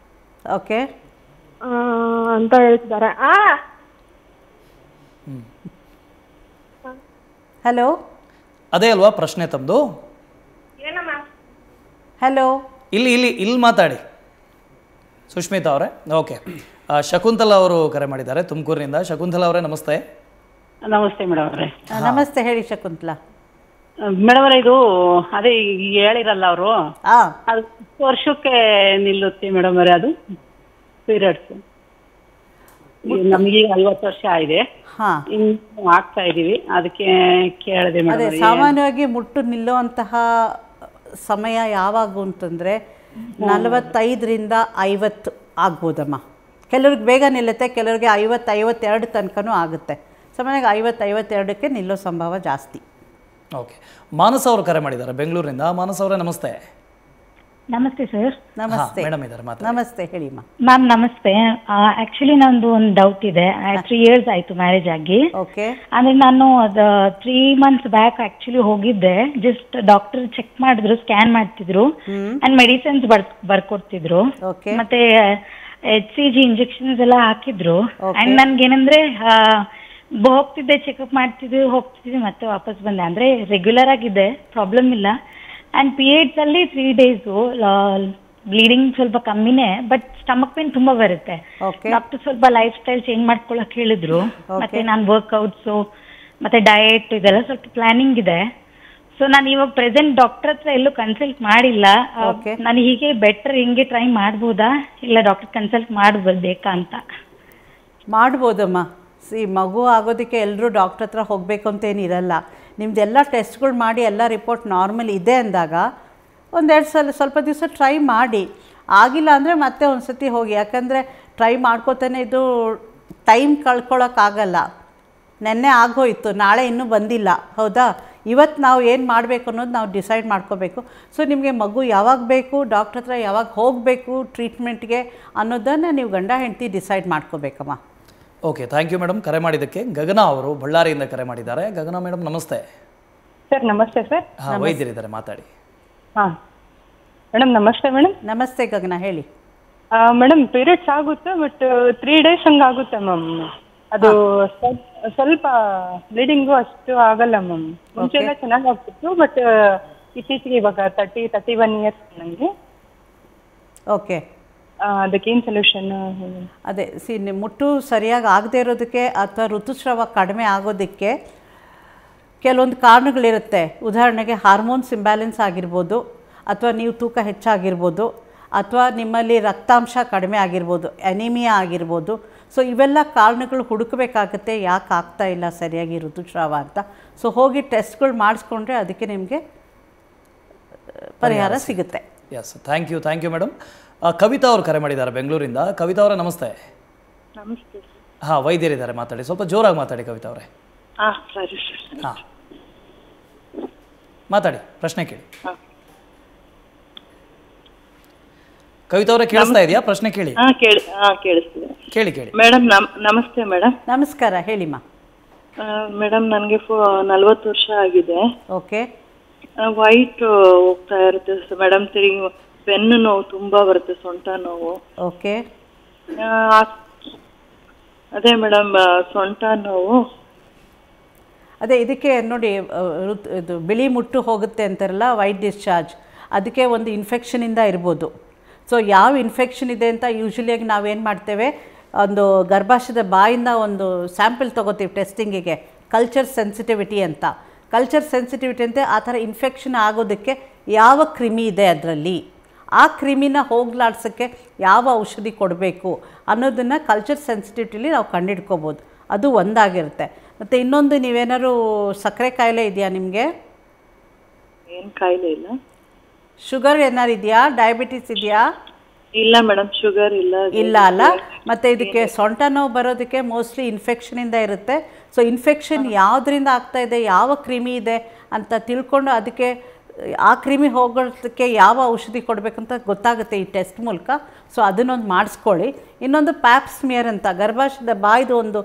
ಓಕೆ ಅಂತ ಹೇಳ್ತಿದ್ದಾರೆ. ಹಲೋ, ಅದೇ ಅಲ್ವಾ ಪ್ರಶ್ನೆ ತಮ್ಮದು? ಹಲೋ, ಇಲ್ಲಿ ಮಾತಾಡಿ ಸುಷ್ಮಿತಾ ಅವರೇ. ಓಕೆ, ಶಕುಂತಲಾ ಅವರು ಕರೆ ಮಾಡಿದ್ದಾರೆ ತುಮಕೂರಿನಿಂದ. ಶಕುಂತಲಾ ಅವರೇ ನಮಸ್ತೆ. ನಮಸ್ತೆ ಮೇಡಮ್ ಅವರೇ. ನಮಸ್ತೆ, ಹೇಳಿ ಶಕುಂತಲಾ. ಮೇಡಮ್ ಅವರೇ, ಇದು ಅದೇ ಹೇಳಿರಲ್ಲ ಅವರು, ಅದು ವರ್ಷಕ್ಕೆ ನಿಲ್ಲುತ್ತೆ ಮೇಡಮ್ ಅವರೇ, ಅದು ಪೀರಿಯಡ್ಸ್. ನಮ್ಗೆ 50 ವರ್ಷ ಆಗಿದೆ, ಇನ್ನು ಆಗ್ತಾ ಇದೀವಿ, ಅದಕ್ಕೆ ಕೇಳಿದೆ ಮೇಡಮ್. ಸಾಮಾನ್ಯವಾಗಿ ಮುಟ್ಟು ನಿಲ್ಲುವಂತಹ ಸಮಯ ಯಾವಾಗ ಅಂತಂದರೆ 45ರಿಂದ 50 ಆಗ್ಬೋದಮ್ಮ. ಕೆಲವ್ರಿಗೆ ಬೇಗ ನಿಲ್ಲುತ್ತೆ, ಕೆಲವ್ರಿಗೆ 50-52 ತನಕನೂ ಆಗುತ್ತೆ. ಸಾಮಾನ್ಯವಾಗಿ 50-52ಕ್ಕೆ ನಿಲ್ಲೋ ಸಂಭವ ಜಾಸ್ತಿ. ಓಕೆ, ಮಾನಸ ಅವರು ಕರೆ ಮಾಡಿದ್ದಾರೆ ಬೆಂಗಳೂರಿನಿಂದ. ಮಾನಸ ಅವರೇ ನಮಸ್ತೆ. ನಮಸ್ತೆ ಸರ್. ನಮಸ್ತೆ ಮೇಡಮ್ ಇದ್ದಾರೆ, ಮಾತಾಡಿ. ನಮಸ್ತೆ, ಹೇಳಿ ಮ್ಯಾಮ್. ನಮಸ್ತೆ. ಆಕ್ಚುಲಿ ನಂದು ಒಂದು ಡೌಟ್ ಇದೆ. 3 years ಆಯ್ತು ಮ್ಯಾರೇಜ್ ಆಗಿ. ಓಕೆ. ಅಂದ್ರೆ ನಾನು 3 months ಬ್ಯಾಕ್ ಆಕ್ಚುಲಿ ಹೋಗಿದ್ದೆ. ಜಸ್ಟ್ ಡಾಕ್ಟರ್ ಚೆಕ್ ಮಾಡಿದ್ರು, ಸ್ಕ್ಯಾನ್ ಮಾಡ್ತಿದ್ರು ಅಂಡ್ ಮೆಡಿಸಿನ್ಸ್ ಬರ್ಕೊಡ್ತಿದ್ರು, ಮತ್ತೆ HCG ಇಂಜೆಕ್ಷನ್ಸ್ ಎಲ್ಲ ಹಾಕಿದ್ರು. ಅಂಡ್ ನನ್ಗೇನಂದ್ರೆ ಹೋಗ್ತಿದ್ದೆ, ಚೆಕಪ್ ಹೋಗ್ತಿದ್ದೆ, ಮತ್ತೆ ವಾಪಸ್ ಬಂದೆ. ಅಂದ್ರೆ ರೆಗ್ಯುಲರ್ ಆಗಿದೆ, ಪ್ರಾಬ್ಲಮ್ ಇಲ್ಲ. ಅಂಡ್ ಪೀರಿಯಡ್ಸ್ ಅಲ್ಲಿ 3 days ಬ್ಲೀಡಿಂಗ್ ಸ್ವಲ್ಪ ಕಮ್ಮಿನೇ, ಬಟ್ ಸ್ಟಮಕ್ ಪೇನ್ ತುಂಬಾ ಬರುತ್ತೆ. ಡಾಕ್ಟರ್ ಸ್ವಲ್ಪ ಲೈಫ್ ಸ್ಟೈಲ್ ಚೇಂಜ್ ಮಾಡ್ಕೊಳಕ್ ಹೇಳಿದ್ರು. ಮತ್ತೆ ನಾನು ವರ್ಕ್ಔಟ್ಸ್ ಮತ್ತೆ ಡಯಟ್ ಇದೆಲ್ಲ ಸ್ವಲ್ಪ ಪ್ಲಾನಿಂಗ್ ಇದೆ. ಸೊ ನಾನು ಇವಾಗ ಪ್ರೆಸೆಂಟ್ ಡಾಕ್ಟರ್ ಹತ್ರ ಎಲ್ಲೂ ಕನ್ಸಲ್ಟ್ ಮಾಡಿಲ್ಲ. ನಾನು ಹೀಗೆ ಬೆಟರ್ ಹಿಂಗೆ ಟ್ರೈ ಮಾಡ್ಬೋದಾ, ಇಲ್ಲ ಡಾಕ್ಟರ್ ಕನ್ಸಲ್ಟ್ ಮಾಡಬೇಕಾ ಅಂತ? ಮಾಡ್ಬೋದಮ್ಮ. ಮಗು ಆಗೋದಕ್ಕೆ ಎಲ್ಲರೂ ಡಾಕ್ಟರ್ ಹತ್ರ ಹೋಗಬೇಕು ಅಂತೇನಿರಲ್ಲ. ನಿಮ್ಮದೆಲ್ಲ ಟೆಸ್ಟ್ಗಳು ಮಾಡಿ ಎಲ್ಲ ರಿಪೋರ್ಟ್ ನಾರ್ಮಲ್ ಇದೆ ಅಂದಾಗ 1-2 ಸಲ ಸ್ವಲ್ಪ ದಿವಸ ಟ್ರೈ ಮಾಡಿ. ಆಗಿಲ್ಲ ಅಂದರೆ ಮತ್ತೆ ಒಂದು ಸತಿ ಹೋಗಿ. ಯಾಕಂದರೆ ಟ್ರೈ ಮಾಡ್ಕೋತಾನೆ ಇದು ಟೈಮ್ ಕಳ್ಕೊಳ್ಳೋಕ್ಕಾಗಲ್ಲ. ನೆನ್ನೆ ಆಗೋಯ್ತು, ನಾಳೆ ಇನ್ನೂ ಬಂದಿಲ್ಲ, ಹೌದಾ? ಇವತ್ತು ನಾವು ಏನು ಮಾಡಬೇಕು ಅನ್ನೋದು ನಾವು ಡಿಸೈಡ್ ಮಾಡ್ಕೋಬೇಕು. ಸೊ ನಿಮಗೆ ಮಗು ಯಾವಾಗ ಬೇಕು, ಡಾಕ್ಟ್ರ್ ಹತ್ರ ಯಾವಾಗ ಹೋಗಬೇಕು ಟ್ರೀಟ್ಮೆಂಟ್ಗೆ ಅನ್ನೋದನ್ನು ನೀವು ಗಂಡ ಹೆಂಡತಿ ಡಿಸೈಡ್ ಮಾಡ್ಕೋಬೇಕಮ್ಮ. ಓಕೆ, ಥ್ಯಾಂಕ್ ಯು ಮೇಡಮ್ ಕರೆ ಮಾಡಿದ್ದಕ್ಕೆ. ಗಗನ ಅವರು ಬಳ್ಳಾರಿಯಿಂದ ಕರೆ ಮಾಡಿದ್ದಾರೆ. ಗಗನ ಮೇಡಮ್ ನಮಸ್ತೆ. ಸರ್ ನಮಸ್ತೆ ಸರ್. ಹಾಂ, ವೈದ್ಯರಿದ್ದಾರೆ, ಮಾತಾಡಿ. ಹಾಂ ಮೇಡಮ್ ನಮಸ್ತೆ. ಮೇಡಮ್ ನಮಸ್ತೆ ಗಗನ, ಹೇಳಿ. ಮೇಡಮ್ ಪೀರಿಯಡ್ಸ್ ಆಗುತ್ತೆ, ಬಟ್ 3 days ಹಂಗೆ ಆಗುತ್ತೆ ಮ್ಯಾಮ್. ಅದು ಸ್ವಲ್ಪ ಬ್ಲೀಡಿಂಗು ಅಷ್ಟು ಆಗಲ್ಲ ಮ್ಯಾಮ್. ಮುಂಚೆ ಎಲ್ಲ ಚೆನ್ನಾಗಿ ಆಗ್ತಿತ್ತು, ಬಟ್ ಇತ್ತೀಚೆಗೆ ಇವಾಗ 30-31 years ನನಗೆ. ಓಕೆ, ಅದಕ್ಕೇನು ಸೊಲ್ಯೂಷನ್? ಅದೇ ಮುಟ್ಟು ಸರಿಯಾಗಿ ಆಗದೆ ಇರೋದಕ್ಕೆ ಅಥವಾ ಋತುಸ್ರಾವ ಕಡಿಮೆ ಆಗೋದಕ್ಕೆ ಕೆಲವೊಂದು ಕಾರಣಗಳಿರುತ್ತೆ. ಉದಾಹರಣೆಗೆ ಹಾರ್ಮೋನ್ಸ್ ಇಂಬ್ಯಾಲೆನ್ಸ್ ಆಗಿರ್ಬೋದು, ಅಥವಾ ನೀವು ತೂಕ ಹೆಚ್ಚಾಗಿರ್ಬೋದು, ಅಥವಾ ನಿಮ್ಮಲ್ಲಿ ರಕ್ತಾಂಶ ಕಡಿಮೆ ಆಗಿರ್ಬೋದು, ಅನಿಮಿಯಾ ಆಗಿರ್ಬೋದು. ಸೊ ಇವೆಲ್ಲ ಕಾರಣಗಳು ಹುಡುಕಬೇಕಾಗತ್ತೆ, ಯಾಕೆ ಆಗ್ತಾ ಇಲ್ಲ ಸರಿಯಾಗಿ ಋತುಸ್ರಾವ ಅಂತ. ಸೊ ಹೋಗಿ ಟೆಸ್ಟ್ಗಳು ಮಾಡಿಸ್ಕೊಂಡ್ರೆ ಅದಕ್ಕೆ ನಿಮಗೆ ಪರಿಹಾರ ಸಿಗುತ್ತೆ. Yes, thank you madam. Kavitha ಅವರು ಕರೆ ಮಾಡಿದ್ದಾರೆ ಬೆಂಗಳೂರಿಂದ. ಕವಿತಾ ಅವರೇ ನಮಸ್ತೆ. ನಮಸ್ತೆ. ಹಾಂ, ವೈದ್ಯರಿದ್ದಾರೆ, ಮಾತಾಡಿ. ಸ್ವಲ್ಪ ಜೋರಾಗಿ ಮಾತಾಡಿ ಕವಿತಾ ಅವರೇ. ಸರಿ ಸರ್. ಹಾಂ, ಮಾತಾಡಿ, ಪ್ರಶ್ನೆ ಕೇಳಿ. ಕವಿತಾ ಅವರೇ ಕೇಳಿಸ್ತಾ ಇದೆಯಾ? ಪ್ರಶ್ನೆ ಕೇಳಿ. ಕೇಳಿಸ್ತಿದೆ. ಕೇಳಿ. ಮೇಡಮ್ ನಮಸ್ತೆ ಮೇಡಮ್. ನಮಸ್ಕಾರ, ಹೇಳಿಮ್ಮ. ಮೇಡಮ್ ನನಗೆ 40 ವರ್ಷ ಆಗಿದೆ. ಓಕೆ. ವೈಟ್ ಹೋಗ್ತಾ ಇರುತ್ತೆ ಮೇಡಮ್. ತಿರುಗಿ ಬೆನ್ನು ನೋವು ತುಂಬಾ ಬರುತ್ತೆ, ಸೊಂಟ ನೋವು. ಓಕೆ. ಅದೇ ಮೇಡಮ್, ಸೊಂಟ ನೋವು. ಅದೇ ಇದಕ್ಕೆ ನೋಡಿ, ಇದು ಬಿಳಿ ಮುಟ್ಟು ಹೋಗುತ್ತೆ ಅಂತಾರಲ್ಲ, ವೈಟ್ ಡಿಸ್ಚಾರ್ಜ್, ಅದಕ್ಕೆ ಒಂದು ಇನ್ಫೆಕ್ಷನಿಂದ ಇರ್ಬೋದು. ಸೊ ಯಾವ ಇನ್ಫೆಕ್ಷನ್ ಇದೆ ಅಂತ ಯೂಶ್ವಲಿಯಾಗಿ ನಾವೇನು ಮಾಡ್ತೇವೆ, ಒಂದು ಗರ್ಭಾಶಯದ ಬಾಯಿಂದ ಒಂದು ಸ್ಯಾಂಪಲ್ ತೊಗೋತೀವಿ ಟೆಸ್ಟಿಂಗಿಗೆ, ಕಲ್ಚರ್ ಸೆನ್ಸಿಟಿವಿಟಿ ಅಂತ. ಕಲ್ಚರ್ ಸೆನ್ಸಿಟಿವಿಟಿ ಅಂತ ಆ ಥರ ಇನ್ಫೆಕ್ಷನ್ ಆಗೋದಕ್ಕೆ ಯಾವ ಕ್ರಿಮಿ ಇದೆ ಅದರಲ್ಲಿ, ಆ ಕ್ರಿಮಿನ ಹೋಗ್ಲಾಡ್ಸೋಕ್ಕೆ ಯಾವ ಔಷಧಿ ಕೊಡಬೇಕು ಅನ್ನೋದನ್ನು ಕಲ್ಚರ್ ಸೆನ್ಸಿಟಿವಿಟಿಲಿ ನಾವು ಕಂಡುಹಿಡ್ಕೋಬೋದು. ಅದು ಒಂದಾಗಿರುತ್ತೆ. ಮತ್ತು ಇನ್ನೊಂದು, ನೀವೇನಾದ್ರು ಸಕ್ಕರೆ ಕಾಯಿಲೆ ಇದೆಯಾ ನಿಮಗೆ? ಏನು ಕಾಯಿಲೆ ಇಲ್ಲ. ಶುಗರ್ ಏನಾರು ಇದೆಯಾ? ಡಯಾಬಿಟಿಸ್ ಇದೆಯಾ? ಇಲ್ಲ ಮೇಡಮ್, ಶುಗರ್ ಇಲ್ಲ ಅಲ್ಲ. ಮತ್ತು ಇದಕ್ಕೆ ಸೊಂಟ ನೋವು ಬರೋದಕ್ಕೆ ಮೋಸ್ಟ್ಲಿ ಇನ್ಫೆಕ್ಷನಿಂದ ಇರುತ್ತೆ. ಸೊ ಇನ್ಫೆಕ್ಷನ್ ಯಾವುದರಿಂದ ಆಗ್ತಾ ಇದೆ, ಯಾವ ಕ್ರಿಮಿ ಇದೆ ಅಂತ ತಿಳ್ಕೊಂಡು ಅದಕ್ಕೆ ಆ ಕ್ರಿಮಿ ಹೋಗೋದಕ್ಕೆ ಯಾವ ಔಷಧಿ ಕೊಡಬೇಕಂತ ಗೊತ್ತಾಗುತ್ತೆ ಈ ಟೆಸ್ಟ್ ಮೂಲಕ. ಸೊ ಅದನ್ನೊಂದು ಮಾಡಿಸ್ಕೊಳ್ಳಿ. ಇನ್ನೊಂದು ಪ್ಯಾಪ್ ಸ್ಮಿಯರ್ ಅಂತ, ಗರ್ಭಾಶಯದ ಬಾಯಿದು ಒಂದು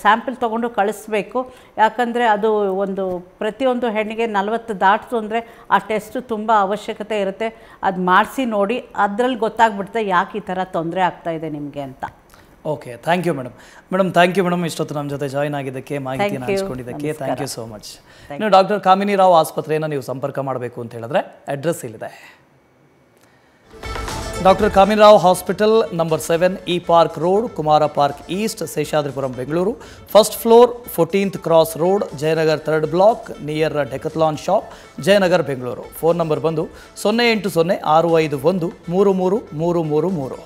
ಸ್ಯಾಂಪಲ್ ತೊಗೊಂಡು ಕಳಿಸ್ಬೇಕು. ಯಾಕಂದರೆ ಅದು ಒಂದು ಪ್ರತಿಯೊಂದು ಹೆಣ್ಣಿಗೆ 40 ದಾಟ್ತು ಅಂದರೆ ಆ ಟೆಸ್ಟು ತುಂಬ ಅವಶ್ಯಕತೆ ಇರುತ್ತೆ. ಅದು ಮಾಡಿಸಿ ನೋಡಿ, ಅದರಲ್ಲಿ ಗೊತ್ತಾಗ್ಬಿಡುತ್ತೆ ಯಾಕೆ ಈ ಥರ ತೊಂದರೆ ಆಗ್ತಾಯಿದೆ ನಿಮಗೆ ಅಂತ. Okay, thank you madam. Thank you madam, ಇಷ್ಟೊತ್ತು ನಮ್ಮ ಜೊತೆ ಜಾಯ್ನ್ ಆಗಿದ್ದಕ್ಕೆ, ಮಾಹಿತಿಯನ್ನು ಹಂಚ್ಕೊಂಡಿದ್ದಕ್ಕೆ ಥ್ಯಾಂಕ್ ಯು ಸೋ ಮಚ್. ನೀವು ಡಾಕ್ಟರ್ ಕಾಮಿನಿ ರಾವ್ ಆಸ್ಪತ್ರೆಯನ್ನು ನೀವು ಸಂಪರ್ಕ ಮಾಡಬೇಕು ಅಂತ ಹೇಳಿದ್ರೆ ಅಡ್ರೆಸ್ ಇಲ್ಲಿದೆ. Doctor Kamini Rao hospital, number 7 E park road, Kumara park east, Seshadripuram, Bengaluru. First floor, 14th cross road, Jayanagar 3rd block, near Decathlon shop, Jayanagar, Bengaluru. Phone number ಬಂದು 080 651 333333.